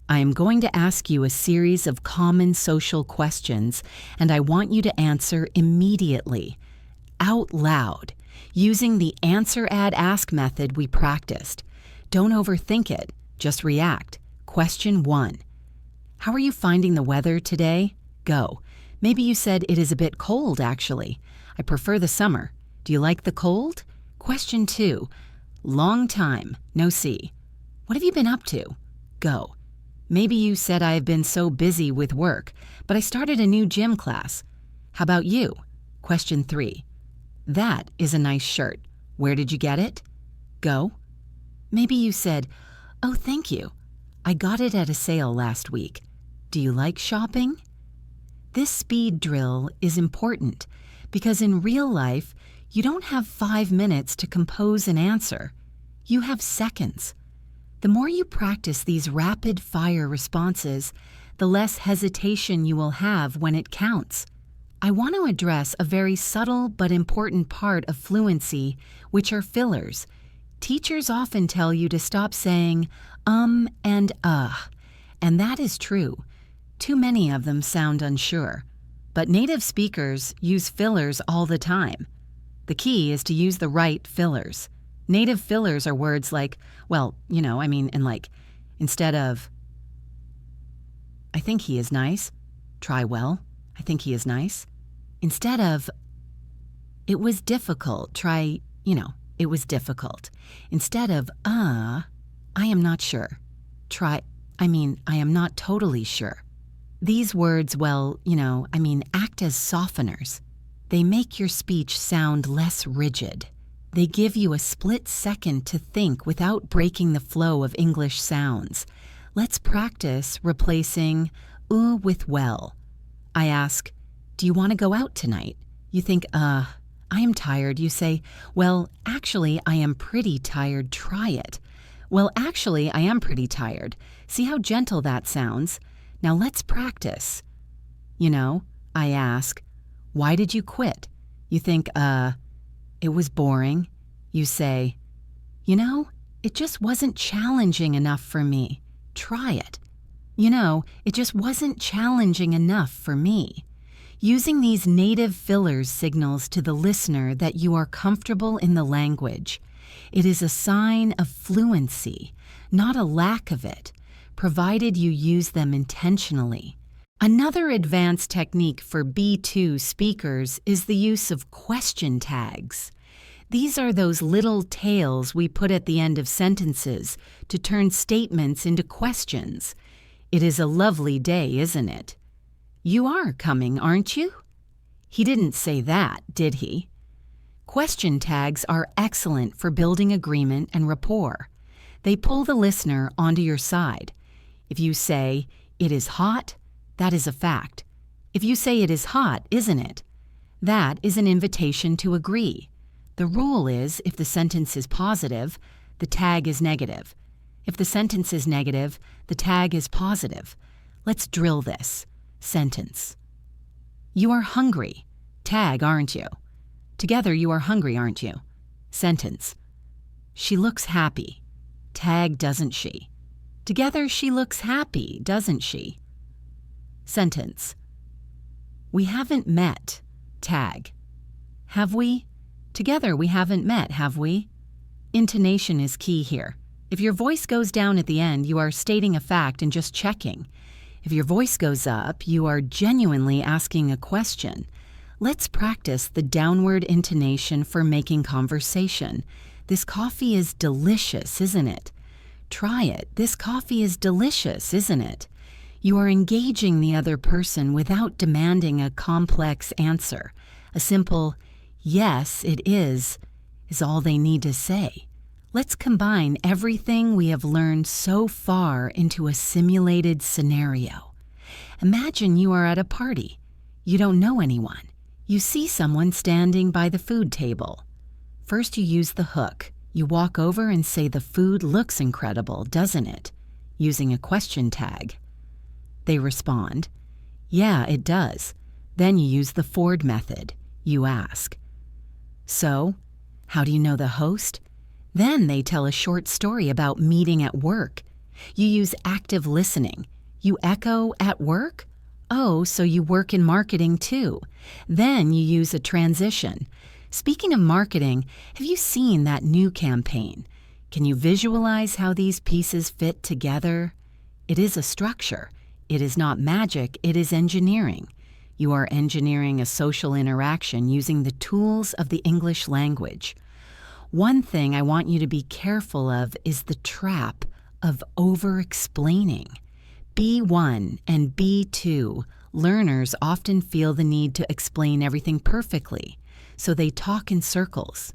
I am going to ask you a series of common social questions, and I want you to answer immediately, out loud, using the answer add ask method we practiced. Don't overthink it, just react. Question 1. How are you finding the weather today? Go. Maybe you said it is a bit cold, actually. I prefer the summer. Do you like the cold? Question 2. Long time, no see. What have you been up to? Go. Maybe you said I have been so busy with work, but I started a new gym class. How about you? Question 3. That is a nice shirt. Where did you get it? Go. Maybe you said, oh, thank you. I got it at a sale last week. Do you like shopping? This speed drill is important because in real life, you don't have 5 minutes to compose an answer. You have seconds. The more you practice these rapid-fire responses, the less hesitation you will have when it counts. I want to address a very subtle but important part of fluency, which are fillers. Teachers often tell you to stop saying and and that is true. Too many of them sound unsure. But native speakers use fillers all the time. The key is to use the right fillers. Native fillers are words like, well, instead of, I think he is nice, try well, I think he is nice. Instead of, it was difficult, try, it was difficult. Instead of, I am not sure, try, I am not totally sure. These words, act as softeners. They make your speech sound less rigid. They give you a split second to think without breaking the flow of English sounds. Let's practice replacing with well. I ask, do you want to go out tonight? You think, I am tired. You say, well, actually, I am pretty tired. Try it. Well, actually, I am pretty tired. See how gentle that sounds? Now let's practice. I ask, why did you quit? You think, it was boring. You say, it just wasn't challenging enough for me. Try it. It just wasn't challenging enough for me. Using these native fillers signals to the listener that you are comfortable in the language. It is a sign of fluency, not a lack of it, provided you use them intentionally. Another advanced technique for B2 speakers is the use of question tags. These are those little tails we put at the end of sentences to turn statements into questions. It is a lovely day, isn't it? You are coming, aren't you? He didn't say that, did he? Question tags are excellent for building agreement and rapport. They pull the listener onto your side. If you say, it is hot, that is a fact. If you say it is hot, isn't it? That is an invitation to agree. The rule is if the sentence is positive, the tag is negative. If the sentence is negative, the tag is positive. Let's drill this. Sentence. You are hungry. Tag, aren't you? Together, you are hungry, aren't you? Sentence. She looks happy. Tag, doesn't she? Together, she looks happy, doesn't she? Sentence. We haven't met. Tag. Have we? Together, we haven't met, have we? Intonation is key here. If your voice goes down at the end, you are stating a fact and just checking. If your voice goes up, you are genuinely asking a question. Let's practice the downward intonation for making conversation. This coffee is delicious, isn't it? Try it. This coffee is delicious, isn't it? You are engaging the other person without demanding a complex answer. A simple, yes, it is all they need to say. Let's combine everything we have learned so far into a simulated scenario. Imagine you are at a party. You don't know anyone. You see someone standing by the food table. First, you use the hook. You walk over and say the food looks incredible, doesn't it? Using a question tag. They respond, yeah, it does. Then you use the Ford method. You ask, so, how do you know the host? Then they tell a short story about meeting at work. You use active listening. You echo at work? Oh, so you work in marketing too. Then you use a transition. Speaking of marketing, have you seen that new campaign? Can you visualize how these pieces fit together? It is a structure. It is not magic, it is engineering. You are engineering a social interaction using the tools of the English language. One thing I want you to be careful of is the trap of over-explaining. B1 and B2 learners often feel the need to explain everything perfectly, so they talk in circles.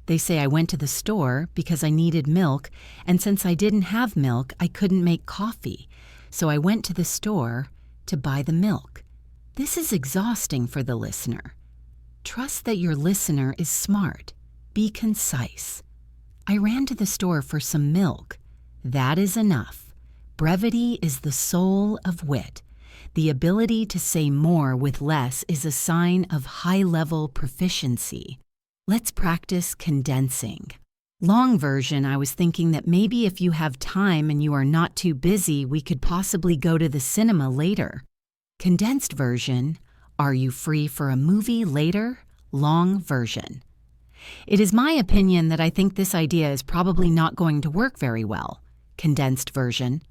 They say, I went to the store because I needed milk, and since I didn't have milk, I couldn't make coffee, so I went to the store to buy the milk. This is exhausting for the listener. Trust that your listener is smart. Be concise. I ran to the store for some milk. That is enough. Brevity is the soul of wit. The ability to say more with less is a sign of high-level proficiency. Let's practice condensing. Long version, I was thinking that maybe if you have time and you are not too busy, we could possibly go to the cinema later. Condensed version, are you free for a movie later? Long version. It is my opinion that I think this idea is probably not going to work very well. Condensed version.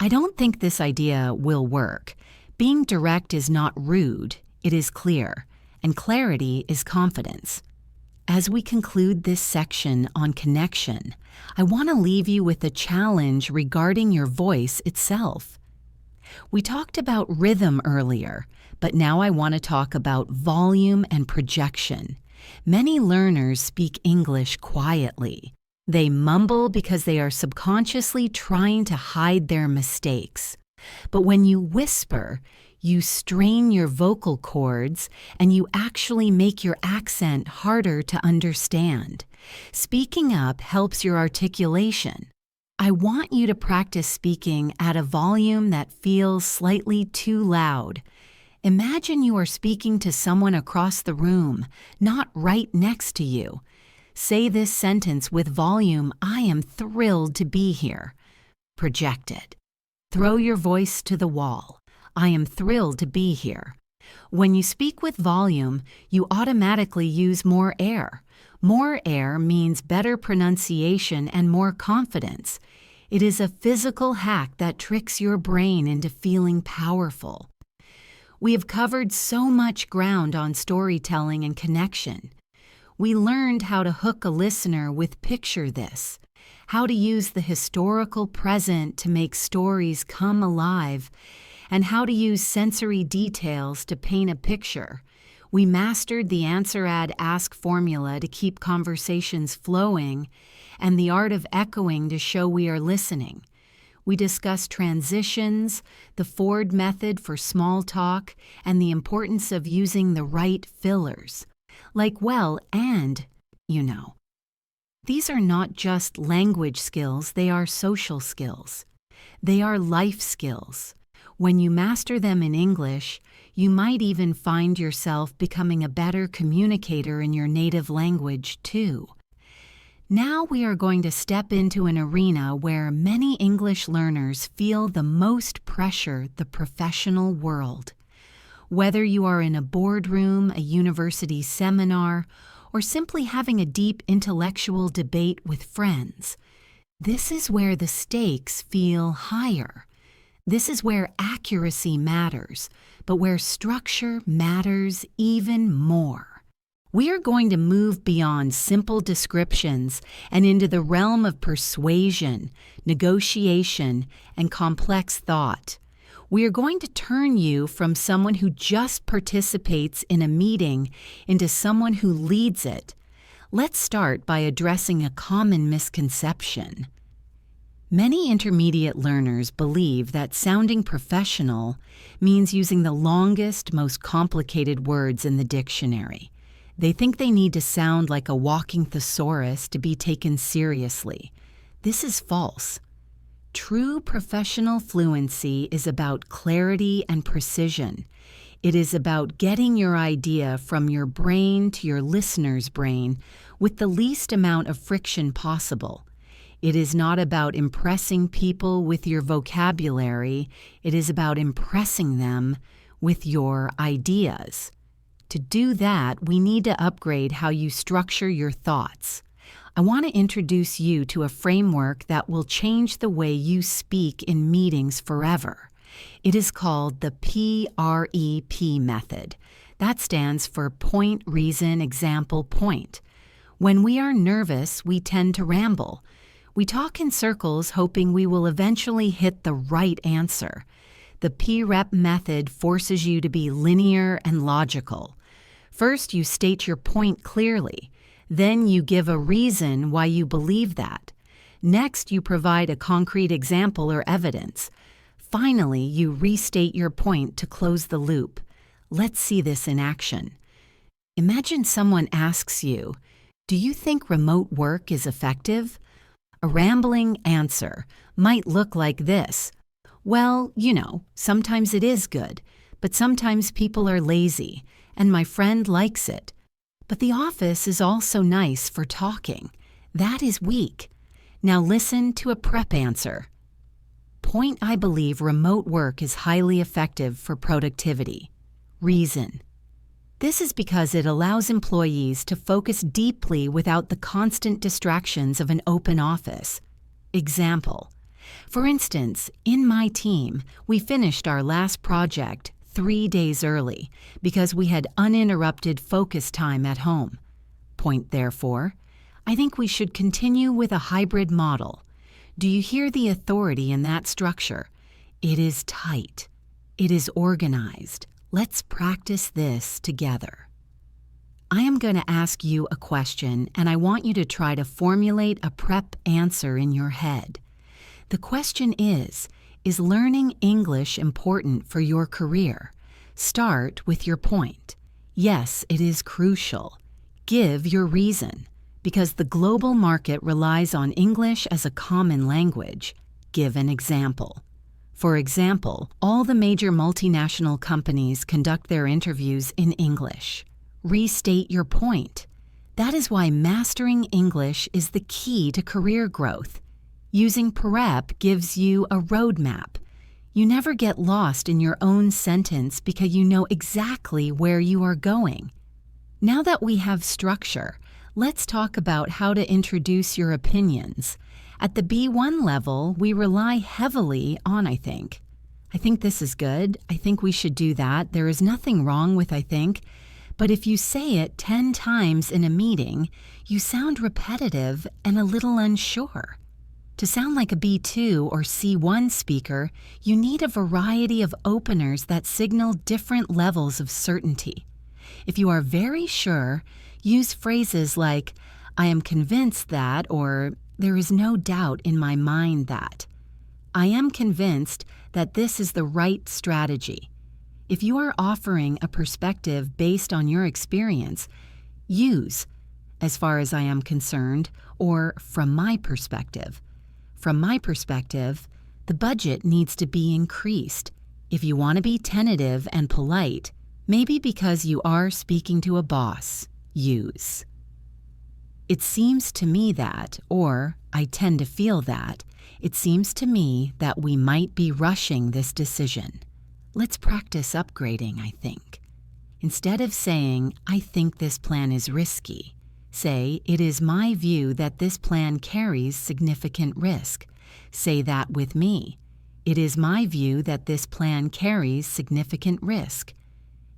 I don't think this idea will work. Being direct is not rude, it is clear, and clarity is confidence. As we conclude this section on connection, I want to leave you with a challenge regarding your voice itself. We talked about rhythm earlier, but now I want to talk about volume and projection. Many learners speak English quietly. They mumble because they are subconsciously trying to hide their mistakes. But when you whisper, you strain your vocal cords and you actually make your accent harder to understand. Speaking up helps your articulation. I want you to practice speaking at a volume that feels slightly too loud. Imagine you are speaking to someone across the room, not right next to you. Say this sentence with volume, I am thrilled to be here. Project it. Throw your voice to the wall. I am thrilled to be here. When you speak with volume, you automatically use more air. More air means better pronunciation and more confidence. It is a physical hack that tricks your brain into feeling powerful. We have covered so much ground on storytelling and connection. We learned how to hook a listener with picture this, how to use the historical present to make stories come alive, and how to use sensory details to paint a picture. We mastered the answer-add-ask formula to keep conversations flowing and the art of echoing to show we are listening. We discuss transitions, the Ford method for small talk, and the importance of using the right fillers. Like well and, you know. These are not just language skills, they are social skills. They are life skills. When you master them in English, you might even find yourself becoming a better communicator in your native language, too. Now we are going to step into an arena where many English learners feel the most pressure, the professional world. Whether you are in a boardroom, a university seminar, or simply having a deep intellectual debate with friends, this is where the stakes feel higher. This is where accuracy matters, but where structure matters even more. We are going to move beyond simple descriptions and into the realm of persuasion, negotiation, and complex thought. We are going to turn you from someone who just participates in a meeting into someone who leads it. Let's start by addressing a common misconception. Many intermediate learners believe that sounding professional means using the longest, most complicated words in the dictionary. They think they need to sound like a walking thesaurus to be taken seriously. This is false. True professional fluency is about clarity and precision. It is about getting your idea from your brain to your listener's brain with the least amount of friction possible. It is not about impressing people with your vocabulary. It is about impressing them with your ideas. To do that, we need to upgrade how you structure your thoughts. I want to introduce you to a framework that will change the way you speak in meetings forever. It is called the PREP method. That stands for point, reason, example, point. When we are nervous, we tend to ramble. We talk in circles hoping we will eventually hit the right answer. The PREP method forces you to be linear and logical. First, you state your point clearly. Then you give a reason why you believe that. Next, you provide a concrete example or evidence. Finally, you restate your point to close the loop. Let's see this in action. Imagine someone asks you, "Do you think remote work is effective?" A rambling answer might look like this. "Well, sometimes it is good, but sometimes people are lazy, and my friend likes it. But the office is also nice for talking. That is weak." Now listen to a prep answer. Point: I believe remote work is highly effective for productivity. Reason: this is because it allows employees to focus deeply without the constant distractions of an open office. Example: for instance, in my team, we finished our last project 3 days early because we had uninterrupted focus time at home. Point: therefore, I think we should continue with a hybrid model. Do you hear the authority in that structure? It is tight. It is organized. Let's practice this together. I am going to ask you a question, and I want you to try to formulate a prep answer in your head. The question is learning English important for your career? Start with your point. Yes, it is crucial. Give your reason. Because the global market relies on English as a common language. Give an example. For example, all the major multinational companies conduct their interviews in English. Restate your point. That is why mastering English is the key to career growth. Using PREP gives you a roadmap. You never get lost in your own sentence because you know exactly where you are going. Now that we have structure, let's talk about how to introduce your opinions. At the B1 level, we rely heavily on I think. I think this is good. I think we should do that. There is nothing wrong with I think. But if you say it 10 times in a meeting, you sound repetitive and a little unsure. To sound like a B2 or C1 speaker, you need a variety of openers that signal different levels of certainty. If you are very sure, use phrases like, "I am convinced that," or "there is no doubt in my mind that." I am convinced that this is the right strategy. If you are offering a perspective based on your experience, use, as far as I am concerned, or from my perspective. From my perspective, the budget needs to be increased. If you want to be tentative and polite, maybe because you are speaking to a boss, use. It seems to me that, or I tend to feel that, it seems to me that we might be rushing this decision. Let's practice upgrading, I think. Instead of saying, I think this plan is risky, say, it is my view that this plan carries significant risk. Say that with me. It is my view that this plan carries significant risk.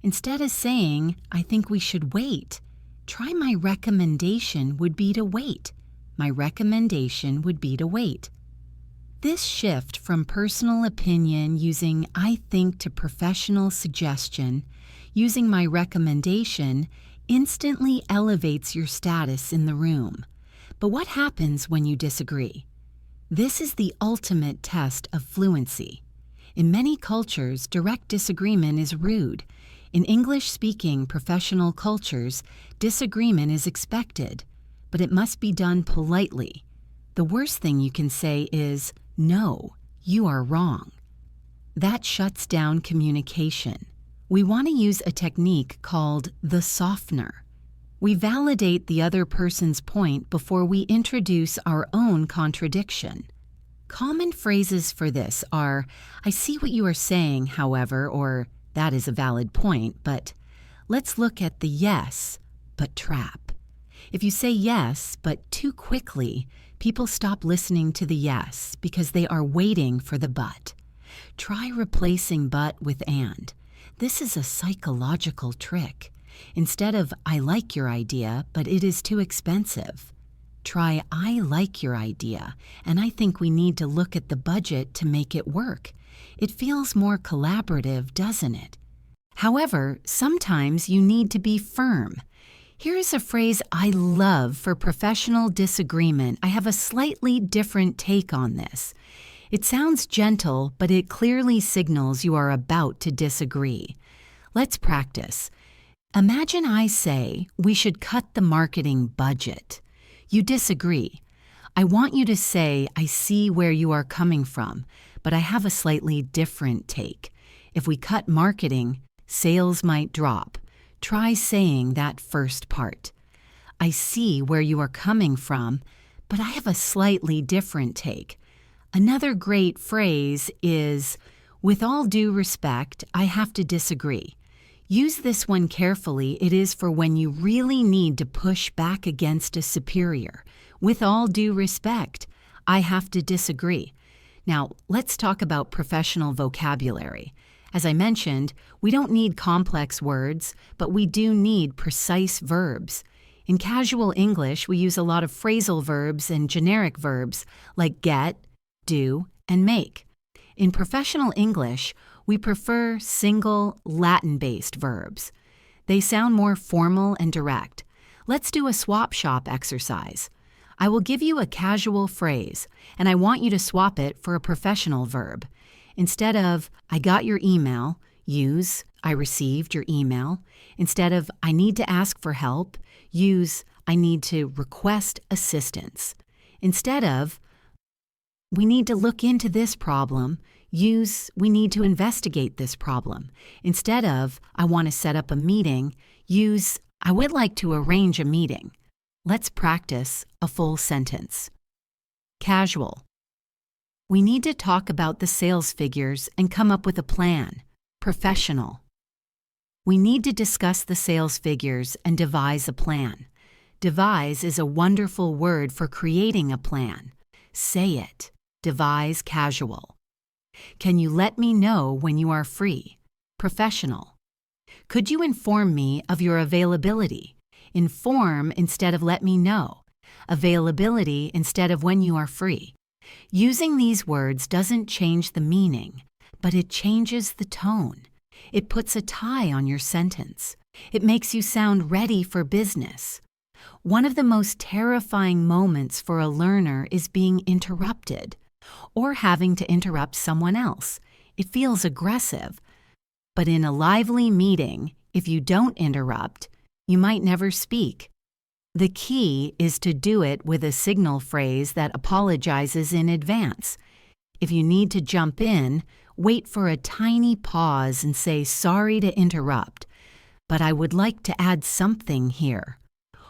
Instead of saying, I think we should wait, try my recommendation would be to wait. My recommendation would be to wait. This shift from personal opinion using I think to professional suggestion, using my recommendation, instantly elevates your status in the room. But what happens when you disagree? This is the ultimate test of fluency. In many cultures, direct disagreement is rude. In English-speaking professional cultures, disagreement is expected, but it must be done politely. The worst thing you can say is, no, you are wrong. That shuts down communication. We want to use a technique called the softener. We validate the other person's point before we introduce our own contradiction. Common phrases for this are, I see what you are saying, however, or that is a valid point, but let's look at the yes, but trap. If you say yes, but too quickly, people stop listening to the yes because they are waiting for the but. Try replacing but with and. This is a psychological trick. Instead of I like your idea, but it is too expensive, try I like your idea, and I think we need to look at the budget to make it work. It feels more collaborative, doesn't it? However, sometimes you need to be firm. Here is a phrase I love for professional disagreement. I have a slightly different take on this. It sounds gentle, but it clearly signals you are about to disagree. Let's practice. Imagine I say we should cut the marketing budget. You disagree. I want you to say, I see where you are coming from, but I have a slightly different take. If we cut marketing, sales might drop. Try saying that first part. I see where you are coming from, but I have a slightly different take. Another great phrase is, with all due respect, I have to disagree. Use this one carefully. It is for when you really need to push back against a superior. With all due respect, I have to disagree. Now, let's talk about professional vocabulary. As I mentioned, we don't need complex words, but we do need precise verbs. In casual English, we use a lot of phrasal verbs and generic verbs like get, do, and make. In professional English, we prefer single Latin-based verbs. They sound more formal and direct. Let's do a swap shop exercise. I will give you a casual phrase, and I want you to swap it for a professional verb. Instead of, I got your email, use, I received your email. Instead of, I need to ask for help, use, I need to request assistance. Instead of, we need to look into this problem, use, we need to investigate this problem. Instead of, I want to set up a meeting, use, I would like to arrange a meeting. Let's practice a full sentence. Casual. We need to talk about the sales figures and come up with a plan. Professional. We need to discuss the sales figures and devise a plan. Devise is a wonderful word for creating a plan. Say it. Devise casual. Can you let me know when you are free? Professional. Could you inform me of your availability? Inform instead of let me know. Availability instead of when you are free. Using these words doesn't change the meaning, but it changes the tone. It puts a tie on your sentence. It makes you sound ready for business. One of the most terrifying moments for a learner is being interrupted. or having to interrupt someone else. It feels aggressive. But in a lively meeting, if you don't interrupt, you might never speak. The key is to do it with a signal phrase that apologizes in advance. If you need to jump in, wait for a tiny pause and say, "Sorry to interrupt, but I would like to add something here."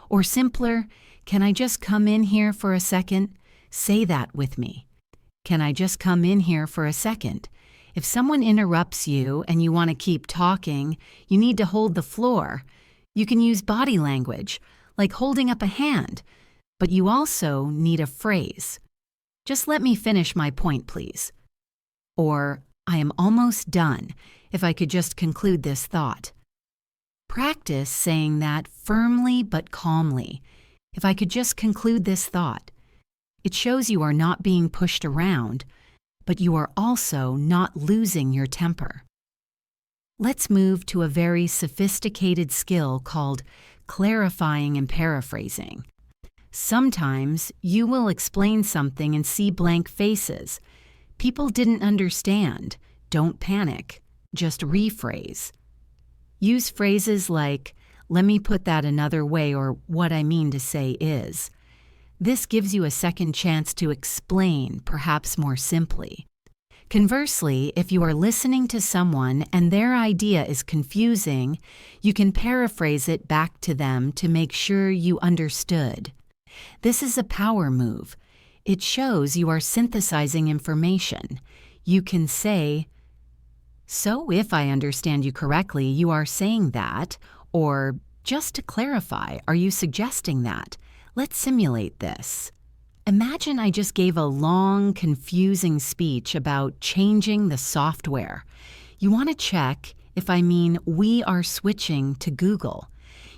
Or simpler, "Can I just come in here for a second?" Say that with me. Can I just come in here for a second? If someone interrupts you and you want to keep talking, you need to hold the floor. You can use body language, like holding up a hand, but you also need a phrase. "Just let me finish my point, please." Or, "I am almost done, if I could just conclude this thought." Practice saying that firmly but calmly. "If I could just conclude this thought." It shows you are not being pushed around, but you are also not losing your temper. Let's move to a very sophisticated skill called clarifying and paraphrasing. Sometimes you will explain something and see blank faces. People didn't understand. Don't panic. Just rephrase. Use phrases like, "Let me put that another way," or "What I mean to say is." This gives you a second chance to explain, perhaps more simply. Conversely, if you are listening to someone and their idea is confusing, you can paraphrase it back to them to make sure you understood. This is a power move. It shows you are synthesizing information. You can say, "So if I understand you correctly, you are saying that," or "Just to clarify, are you suggesting that? Let's simulate this." Imagine I just gave a long, confusing speech about changing the software. You want to check if I mean we are switching to Google.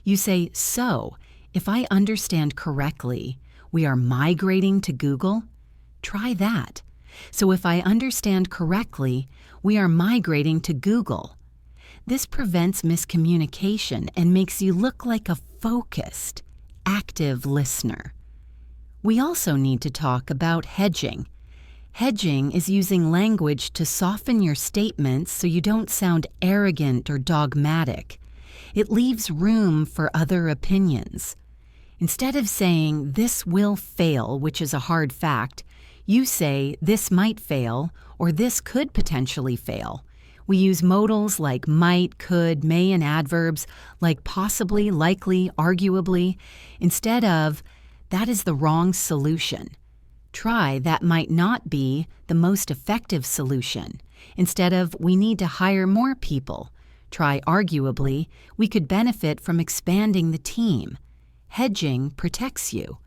You say, "So, if I understand correctly, we are migrating to Google?" Try that. "So if I understand correctly, we are migrating to Google." This prevents miscommunication and makes you look like a focused, active listener. We also need to talk about hedging. Hedging is using language to soften your statements so you don't sound arrogant or dogmatic. It leaves room for other opinions. Instead of saying, "This will fail," which is a hard fact, you say, "This might fail," or "This could potentially fail." We use modals like might, could, may, and adverbs like possibly, likely, arguably, instead of "that is the wrong solution." Try "that might not be the most effective solution." Instead of "we need to hire more people." Try arguably "we could benefit from expanding the team." Hedging protects you.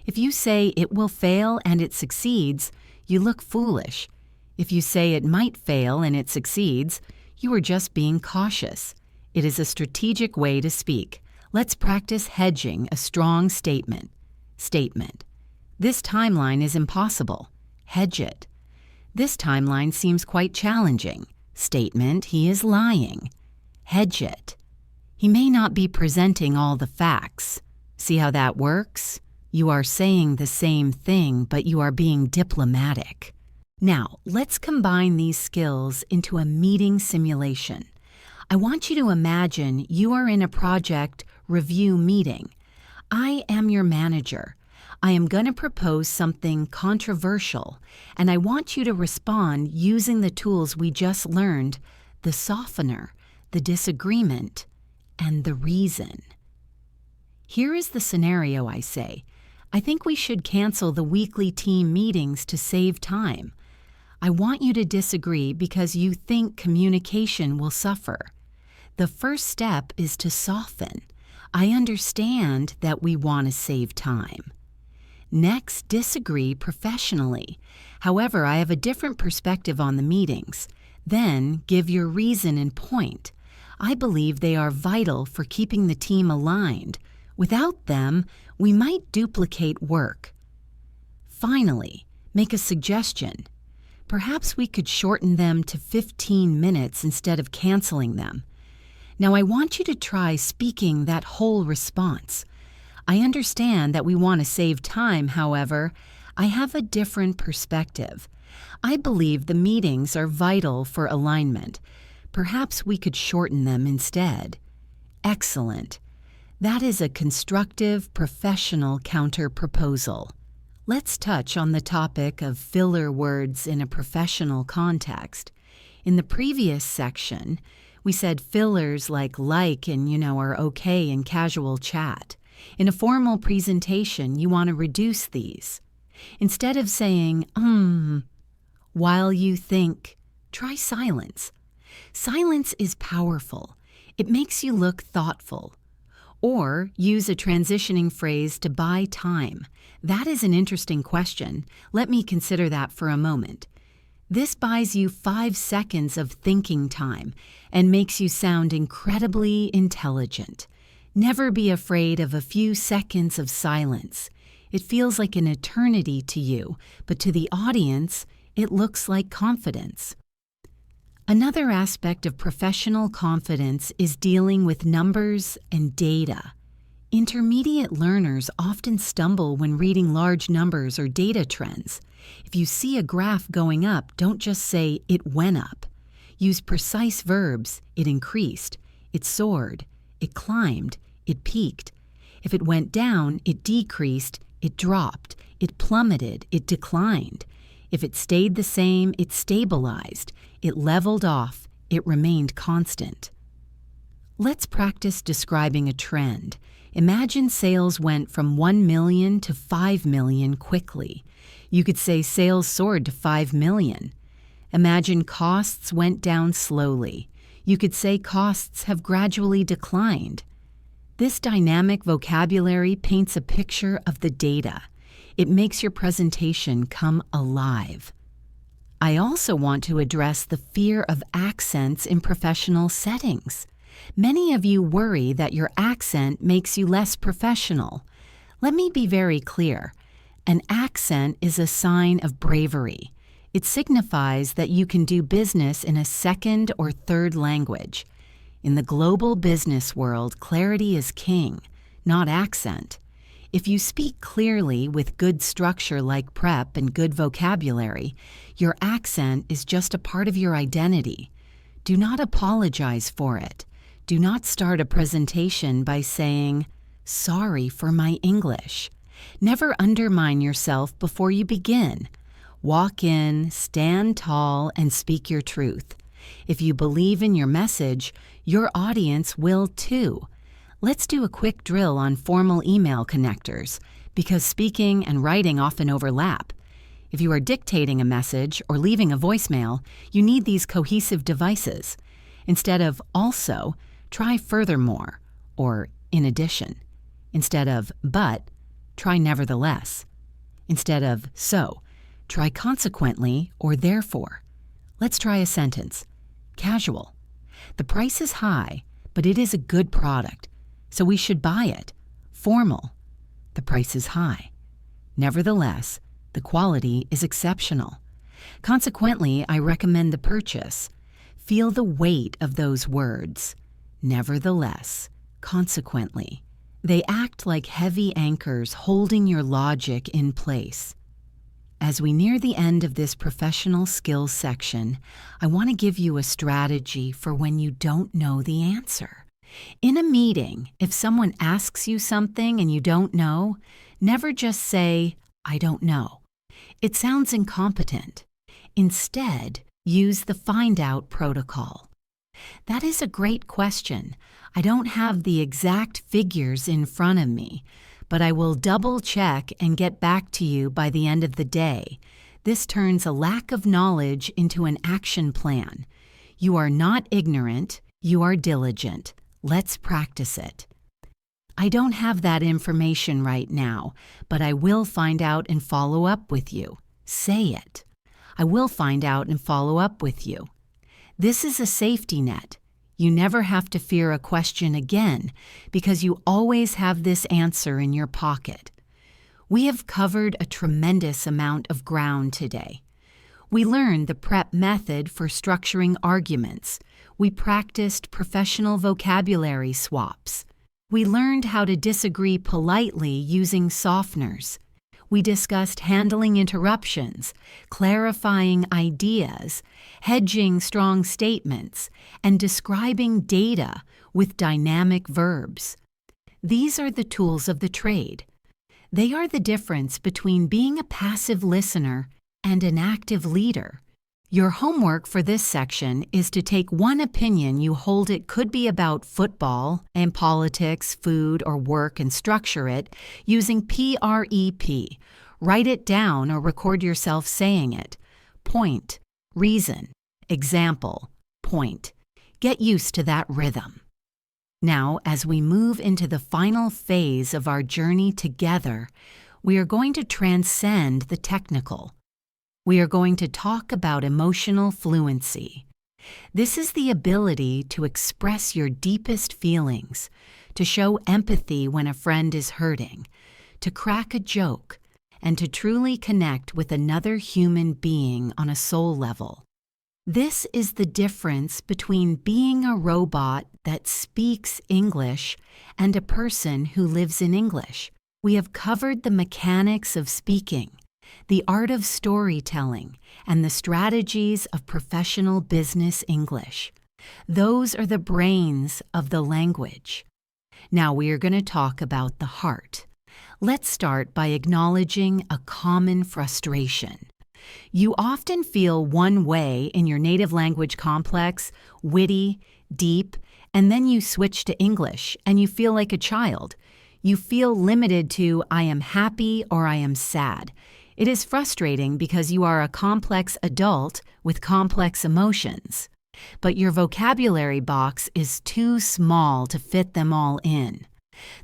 If you say "it will fail" and it succeeds, you look foolish. If you say "it might fail" and it succeeds, you are just being cautious. It is a strategic way to speak. Let's practice hedging a strong statement. Statement: "This timeline is impossible." Hedge it. "This timeline seems quite challenging." Statement: "He is lying." Hedge it. "He may not be presenting all the facts." See how that works? You are saying the same thing, but you are being diplomatic. Now, let's combine these skills into a meeting simulation. I want you to imagine you are in a project review meeting. I am your manager. I am going to propose something controversial, and I want you to respond using the tools we just learned: the softener, the disagreement, and the reason. Here is the scenario I say. I think we should cancel the weekly team meetings to save time. I want you to disagree because you think communication will suffer. The first step is to soften. I understand that we want to save time. Next, disagree professionally. However, I have a different perspective on the meetings. Then, give your reason and point. I believe they are vital for keeping the team aligned. Without them, we might duplicate work. Finally, make a suggestion. Perhaps we could shorten them to 15 minutes instead of canceling them. Now I want you to try speaking that whole response. I understand that we want to save time, however, I have a different perspective. I believe the meetings are vital for alignment. Perhaps we could shorten them instead. Excellent. That is a constructive, professional counter-proposal. Let's touch on the topic of filler words in a professional context. In the previous section, we said fillers like and are okay in casual chat. In a formal presentation, you want to reduce these. Instead of saying, while you think, try silence. Silence is powerful. It makes you look thoughtful. Or use a transitioning phrase to buy time. That is an interesting question. Let me consider that for a moment. This buys you 5 seconds of thinking time and makes you sound incredibly intelligent. Never be afraid of a few seconds of silence. It feels like an eternity to you, but to the audience, it looks like confidence. Another aspect of professional confidence is dealing with numbers and data. Intermediate learners often stumble when reading large numbers or data trends. If you see a graph going up, don't just say, "It went up." Use precise verbs, "It increased," "It soared," "It climbed," "It peaked." If it went down, it decreased, it dropped, it plummeted, it declined. If it stayed the same, it stabilized, it leveled off, it remained constant. Let's practice describing a trend. Imagine sales went from 1 million to 5 million quickly. You could say sales soared to 5 million. Imagine costs went down slowly. You could say costs have gradually declined. This dynamic vocabulary paints a picture of the data. It makes your presentation come alive. I also want to address the fear of accents in professional settings. Many of you worry that your accent makes you less professional. Let me be very clear. An accent is a sign of bravery. It signifies that you can do business in a second or third language. In the global business world, clarity is king, not accent. If you speak clearly with good structure like prep and good vocabulary, your accent is just a part of your identity. Do not apologize for it. Do not start a presentation by saying, "Sorry for my English." Never undermine yourself before you begin. Walk in, stand tall, and speak your truth. If you believe in your message, your audience will too. Let's do a quick drill on formal email connectors, because speaking and writing often overlap. If you are dictating a message or leaving a voicemail, you need these cohesive devices. Instead of also, try furthermore, or in addition. Instead of but, try nevertheless. Instead of so, try consequently or therefore. Let's try a sentence. Casual. The price is high, but it is a good product, so we should buy it. Formal. The price is high. Nevertheless, the quality is exceptional. Consequently, I recommend the purchase. Feel the weight of those words. Nevertheless, consequently. They act like heavy anchors holding your logic in place. As we near the end of this professional skills section, I want to give you a strategy for when you don't know the answer. In a meeting, if someone asks you something and you don't know, never just say, "I don't know." It sounds incompetent. Instead, use the find out protocol. That is a great question. I don't have the exact figures in front of me, but I will double check and get back to you by the end of the day. This turns a lack of knowledge into an action plan. You are not ignorant, you are diligent. Let's practice it. I don't have that information right now, but I will find out and follow up with you. Say it. I will find out and follow up with you. This is a safety net. You never have to fear a question again because you always have this answer in your pocket. We have covered a tremendous amount of ground today. We learned the prep method for structuring arguments. We practiced professional vocabulary swaps. We learned how to disagree politely using softeners. We discussed handling interruptions, clarifying ideas, hedging strong statements, and describing data with dynamic verbs. These are the tools of the trade. They are the difference between being a passive listener and an active leader. Your homework for this section is to take one opinion you hold it could be about football and politics, food, or work and structure it using PREP. Write it down or record yourself saying it. Point, reason, example, point. Get used to that rhythm. Now, as we move into the final phase of our journey together, we are going to transcend the technical. We are going to talk about emotional fluency. This is the ability to express your deepest feelings, to show empathy when a friend is hurting, to crack a joke, and to truly connect with another human being on a soul level. This is the difference between being a robot that speaks English and a person who lives in English. We have covered the mechanics of speaking, the art of storytelling, and the strategies of professional business English. Those are the brains of the language. Now we are going to talk about the heart. Let's start by acknowledging a common frustration. You often feel one way in your native language complex, witty, deep, and then you switch to English and you feel like a child. You feel limited to I am happy or I am sad. It is frustrating because you are a complex adult with complex emotions, but your vocabulary box is too small to fit them all in.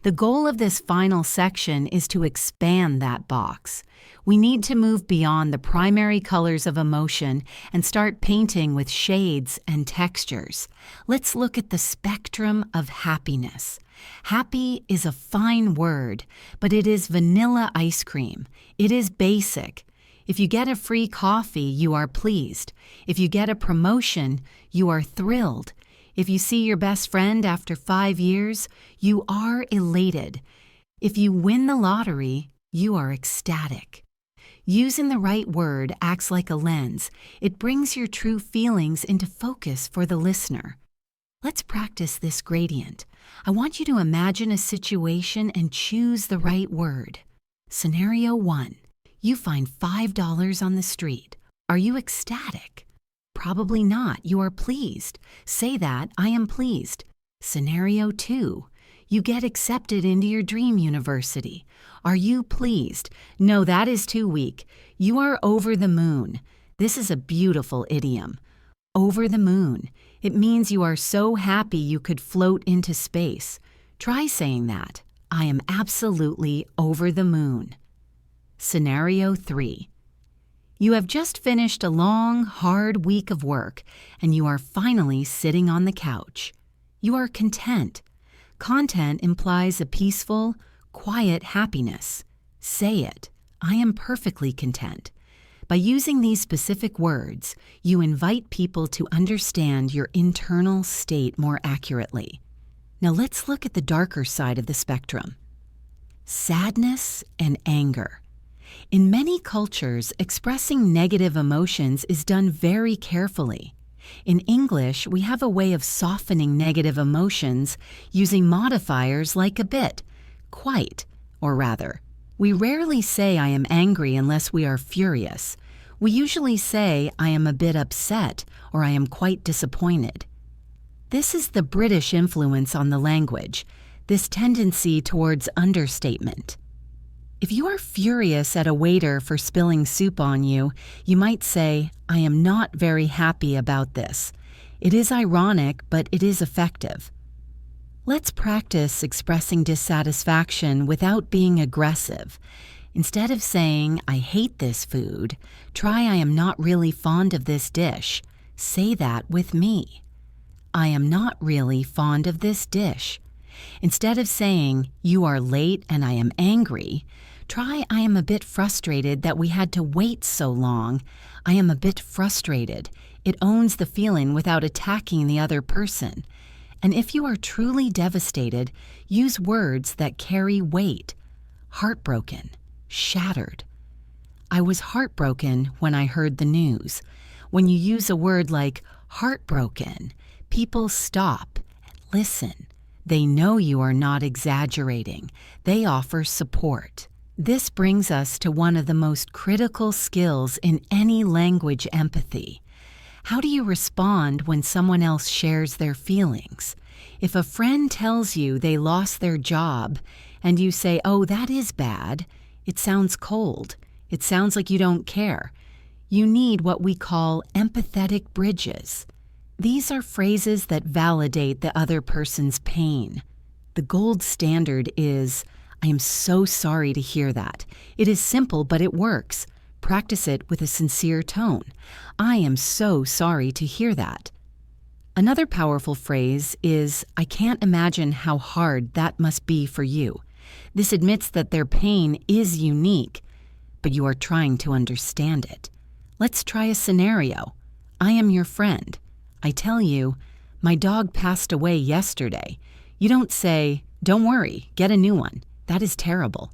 The goal of this final section is to expand that box. We need to move beyond the primary colors of emotion and start painting with shades and textures. Let's look at the spectrum of happiness. Happy is a fine word, but it is vanilla ice cream. It is basic. If you get a free coffee, you are pleased. If you get a promotion, you are thrilled. If you see your best friend after 5 years, you are elated. If you win the lottery, you are ecstatic. Using the right word acts like a lens. It brings your true feelings into focus for the listener. Let's practice this gradient. I want you to imagine a situation and choose the right word. Scenario 1. You find $5 on the street. Are you ecstatic? Probably not. You are pleased. Say that, I am pleased. Scenario 2. You get accepted into your dream university. Are you pleased? No, that is too weak. You are over the moon. This is a beautiful idiom. Over the moon. It means you are so happy you could float into space. Try saying that. I am absolutely over the moon. Scenario 3. You have just finished a long, hard week of work, and you are finally sitting on the couch. You are content. Content implies a peaceful, quiet happiness. Say it. I am perfectly content. By using these specific words, you invite people to understand your internal state more accurately. Now let's look at the darker side of the spectrum. Sadness and anger. In many cultures, expressing negative emotions is done very carefully. In English, we have a way of softening negative emotions using modifiers like a bit, quite, or rather. We rarely say I am angry unless we are furious. We usually say I am a bit upset or I am quite disappointed. This is the British influence on the language, this tendency towards understatement. If you are furious at a waiter for spilling soup on you, you might say, I am not very happy about this. It is ironic, but it is effective. Let's practice expressing dissatisfaction without being aggressive. Instead of saying, I hate this food, try I am not really fond of this dish. Say that with me. I am not really fond of this dish. Instead of saying, you are late and I am angry, try I am a bit frustrated that we had to wait so long. I am a bit frustrated. It owns the feeling without attacking the other person. And if you are truly devastated, use words that carry weight. Heartbroken, shattered. I was heartbroken when I heard the news. When you use a word like heartbroken, people stop and listen. They know you are not exaggerating. They offer support. This brings us to one of the most critical skills in any language: empathy. How do you respond when someone else shares their feelings? If a friend tells you they lost their job and you say, "Oh, that is bad," it sounds cold. It sounds like you don't care. You need what we call empathetic bridges. These are phrases that validate the other person's pain. The gold standard is, "I am so sorry to hear that." It is simple, but it works. Practice it with a sincere tone. "I am so sorry to hear that." Another powerful phrase is, "I can't imagine how hard that must be for you." This admits that their pain is unique, but you are trying to understand it. Let's try a scenario. I am your friend. I tell you, "My dog passed away yesterday." You don't say, "Don't worry, get a new one." That is terrible.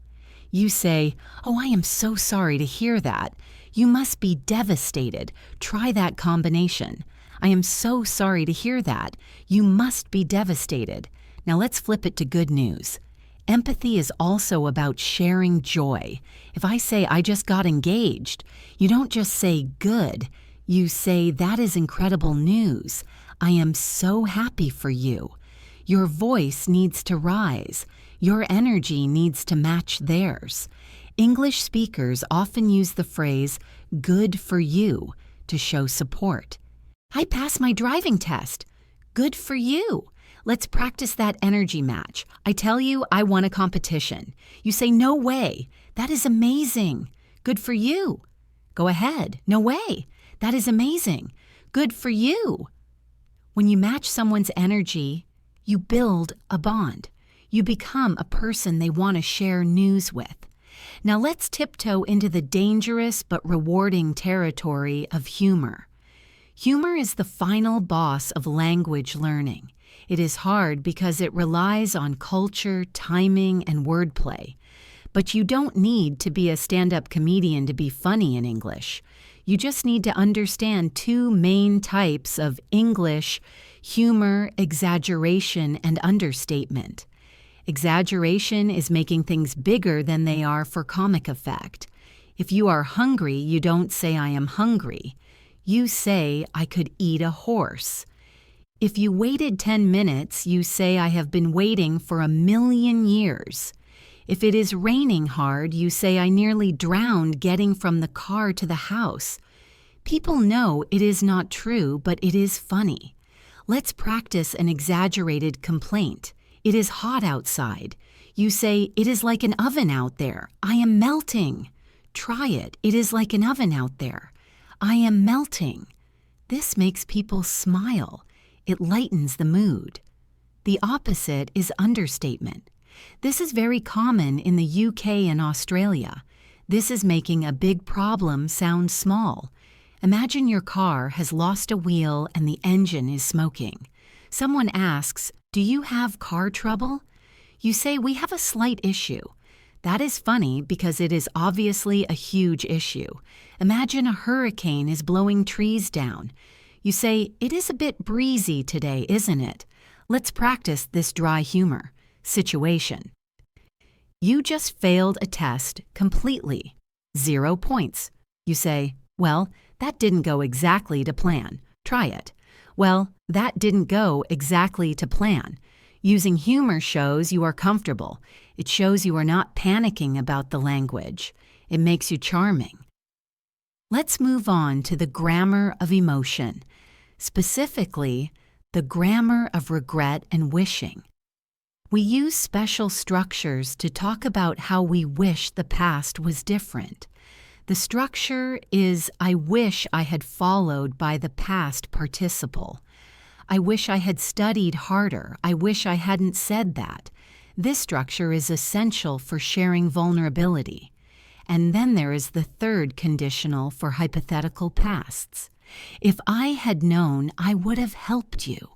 You say, "Oh, I am so sorry to hear that. You must be devastated. Try that combination." "I am so sorry to hear that. You must be devastated." Now let's flip it to good news. Empathy is also about sharing joy. If I say, "I just got engaged," you don't just say "good." You say, "That is incredible news. I am so happy for you." Your voice needs to rise. Your energy needs to match theirs. English speakers often use the phrase "good for you" to show support. "I passed my driving test." Good for you. Let's practice that energy match. I tell you, "I won a competition." You say, "No way. That is amazing." Good for you. Go ahead. "No way. That is amazing." Good for you. When you match someone's energy, you build a bond. You become a person they want to share news with. Now let's tiptoe into the dangerous but rewarding territory of humor. Humor is the final boss of language learning. It is hard because it relies on culture, timing, and wordplay. But you don't need to be a stand-up comedian to be funny in English. You just need to understand two main types of English: humor, exaggeration, and understatement. Exaggeration is making things bigger than they are for comic effect. If you are hungry, you don't say, "I am hungry." You say, "I could eat a horse." If you waited 10 minutes, you say, "I have been waiting for 1,000,000 years." If it is raining hard, you say, "I nearly drowned getting from the car to the house." People know it is not true, but it is funny. Let's practice an exaggerated complaint. "It is hot outside." You say, "It is like an oven out there. I am melting." Try it. "It is like an oven out there. I am melting." This makes people smile. It lightens the mood. The opposite is understatement. This is very common in the UK and Australia. This is making a big problem sound small. Imagine your car has lost a wheel and the engine is smoking. Someone asks, "Do you have car trouble?" You say, "We have a slight issue." That is funny because it is obviously a huge issue. Imagine a hurricane is blowing trees down. You say, "It is a bit breezy today, isn't it?" Let's practice this dry humor. Situation. You just failed a test completely. 0 points. You say, "Well, that didn't go exactly to plan. Try it." "Well, that didn't go exactly to plan." Using humor shows you are comfortable. It shows you are not panicking about the language. It makes you charming. Let's move on to the grammar of emotion, specifically the grammar of regret and wishing. We use special structures to talk about how we wish the past was different. The structure is "I wish I had" followed by the past participle. "I wish I had studied harder. I wish I hadn't said that." This structure is essential for sharing vulnerability. And then there is the third conditional for hypothetical pasts. "If I had known, I would have helped you."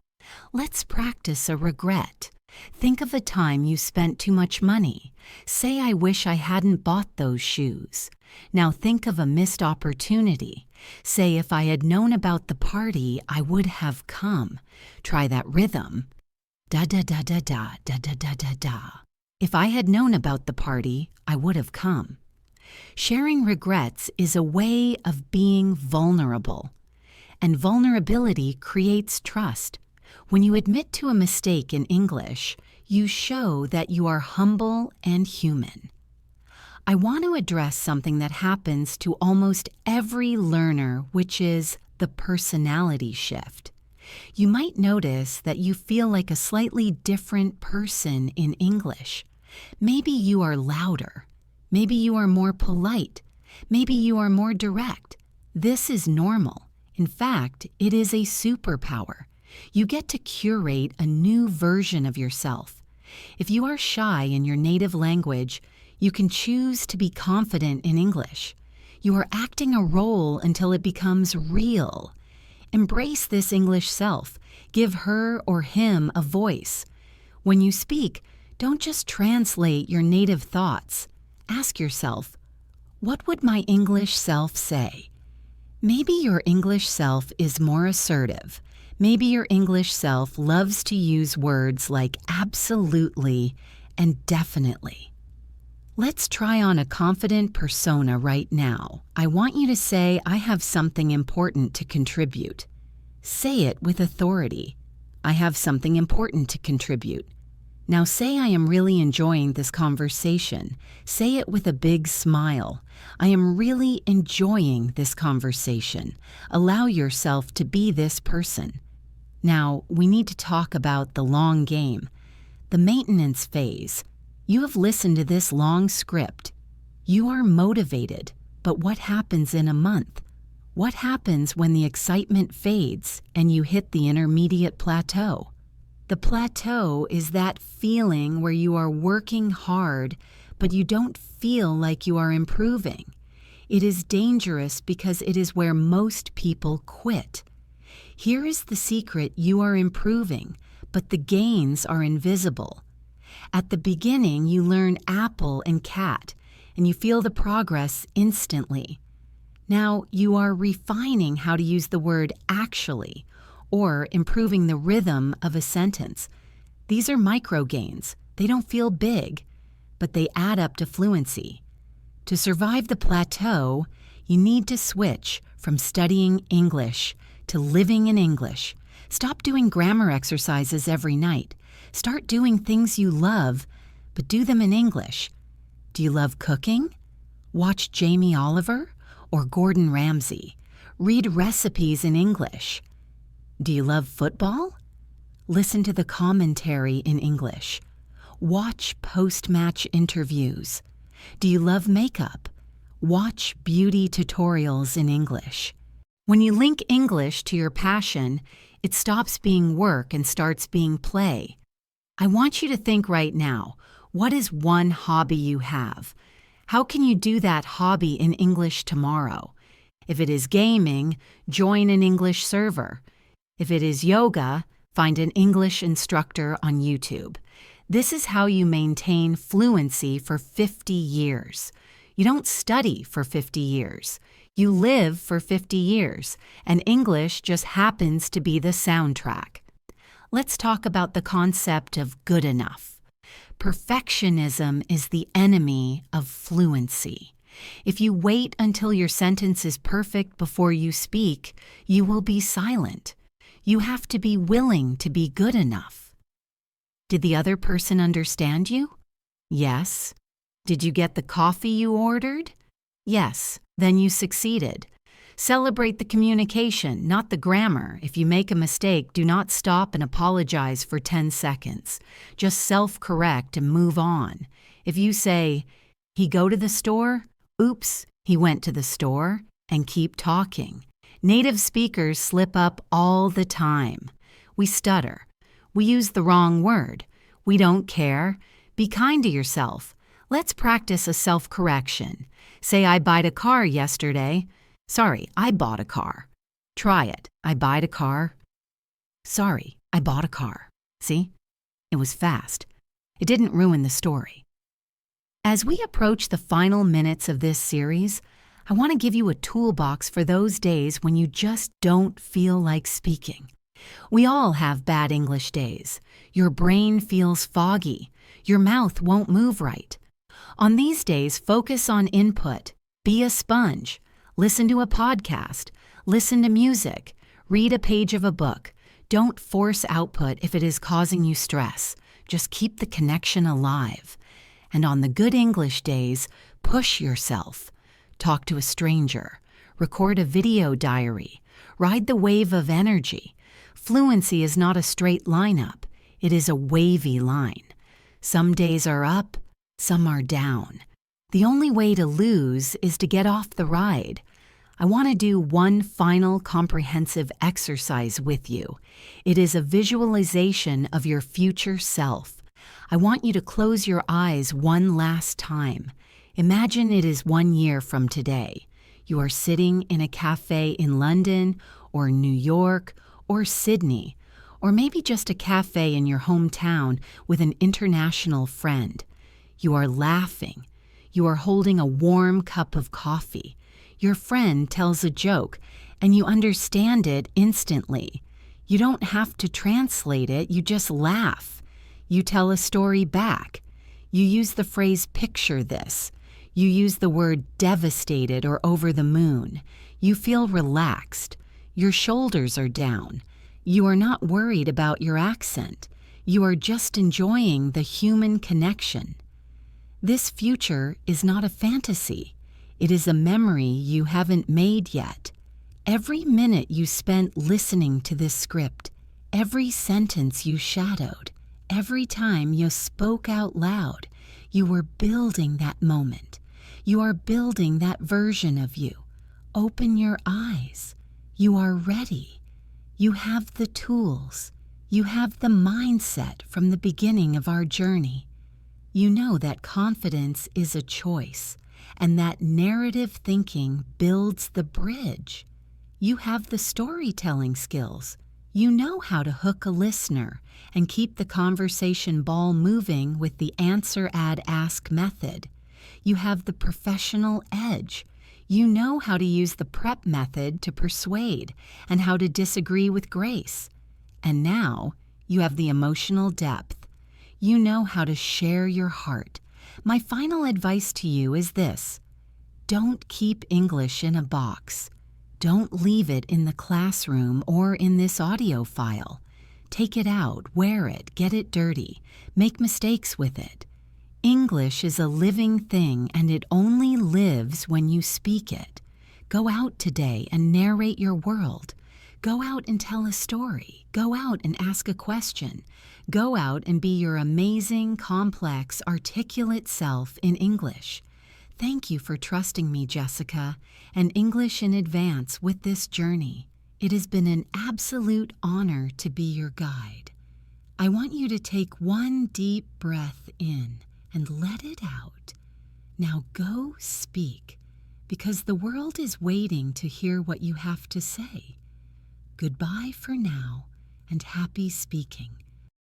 Let's practice a regret. Think of a time you spent too much money. Say, I wish I hadn't bought those shoes. Now think of a missed opportunity. Say, if I had known about the party, I would have come. Try that rhythm. Da da da da da da da da da da. If I had known about the party, I would have come. Sharing regrets is a way of being vulnerable. And vulnerability creates trust. When you admit to a mistake in English, you show that you are humble and human. I want to address something that happens to almost every learner, which is the personality shift. You might notice that you feel like a slightly different person in English. Maybe you are louder. Maybe you are more polite. Maybe you are more direct. This is normal. In fact, it is a superpower. You get to curate a new version of yourself. If you are shy in your native language, you can choose to be confident in English. You are acting a role until it becomes real. Embrace this English self. Give her or him a voice. When you speak, don't just translate your native thoughts. Ask yourself, what would my English self say? Maybe your English self is more assertive. Maybe your English self loves to use words like absolutely and definitely. Let's try on a confident persona right now. I want you to say, I have something important to contribute. Say it with authority. I have something important to contribute. Now say, I am really enjoying this conversation. Say it with a big smile. I am really enjoying this conversation. Allow yourself to be this person. Now, we need to talk about the long game, the maintenance phase. You have listened to this long script. You are motivated, but what happens in a month? What happens when the excitement fades and you hit the intermediate plateau? The plateau is that feeling where you are working hard, but you don't feel like you are improving. It is dangerous because it is where most people quit. Here is the secret: you are improving, but the gains are invisible. At the beginning, you learn apple and cat, and you feel the progress instantly. Now you are refining how to use the word actually, or improving the rhythm of a sentence. These are micro gains. They don't feel big, but they add up to fluency. To survive the plateau, you need to switch from studying English to living in English. Stop doing grammar exercises every night. Start doing things you love, but do them in English. Do you love cooking? Watch Jamie Oliver or Gordon Ramsay. Read recipes in English. Do you love football? Listen to the commentary in English. Watch post-match interviews. Do you love makeup? Watch beauty tutorials in English. When you link English to your passion, it stops being work and starts being play. I want you to think right now, what is one hobby you have? How can you do that hobby in English tomorrow? If it is gaming, join an English server. If it is yoga, find an English instructor on YouTube. This is how you maintain fluency for 50 years. You don't study for 50 years. You live for 50 years, and English just happens to be the soundtrack. Let's talk about the concept of good enough. Perfectionism is the enemy of fluency. If you wait until your sentence is perfect before you speak, you will be silent. You have to be willing to be good enough. Did the other person understand you? Yes. Did you get the coffee you ordered? Yes. Then you succeeded. Celebrate the communication, not the grammar. If you make a mistake, do not stop and apologize for 10 seconds. Just self-correct and move on. If you say, he go to the store? Oops, he went to the store, and keep talking. Native speakers slip up all the time. We stutter. We use the wrong word. We don't care. Be kind to yourself. Let's practice a self-correction. Say, I bought a car yesterday. Sorry, I bought a car. Try it. I bought a car. Sorry, I bought a car. See? It was fast. It didn't ruin the story. As we approach the final minutes of this series, I want to give you a toolbox for those days when you just don't feel like speaking. We all have bad English days. Your brain feels foggy. Your mouth won't move right. On these days, focus on input. Be a sponge. Listen to a podcast. Listen to music. Read a page of a book. Don't force output if it is causing you stress. Just keep the connection alive. And on the good English days, push yourself. Talk to a stranger. Record a video diary. Ride the wave of energy. Fluency is not a straight line up. It is a wavy line. Some days are up, some are down. The only way to lose is to get off the ride. I want to do one final comprehensive exercise with you. It is a visualization of your future self. I want you to close your eyes one last time. Imagine it is 1 year from today. You are sitting in a cafe in London or New York or Sydney, or maybe just a cafe in your hometown with an international friend. You are laughing. You are holding a warm cup of coffee. Your friend tells a joke, and you understand it instantly. You don't have to translate it, you just laugh. You tell a story back. You use the phrase "picture this." You use the word "devastated" or "over the moon." You feel relaxed. Your shoulders are down. You are not worried about your accent. You are just enjoying the human connection. This future is not a fantasy. It is a memory you haven't made yet. Every minute you spent listening to this script, every sentence you shadowed, every time you spoke out loud, you were building that moment. You are building that version of you. Open your eyes. You are ready. You have the tools. You have the mindset from the beginning of our journey. You know that confidence is a choice, and that narrative thinking builds the bridge. You have the storytelling skills. You know how to hook a listener and keep the conversation ball moving with the answer-add-ask method. You have the professional edge. You know how to use the prep method to persuade and how to disagree with grace. And now you have the emotional depth. You know how to share your heart. My final advice to you is this: don't keep English in a box. Don't leave it in the classroom or in this audio file. Take it out, wear it, get it dirty, make mistakes with it. English is a living thing, and it only lives when you speak it. Go out today and narrate your world. Go out and tell a story. Go out and ask a question. Go out and be your amazing, complex, articulate self in English. Thank you for trusting me, Jessica, and English in Advance with this journey. It has been an absolute honor to be your guide. I want you to take one deep breath in and let it out. Now go speak, because the world is waiting to hear what you have to say. Goodbye for now, and happy speaking.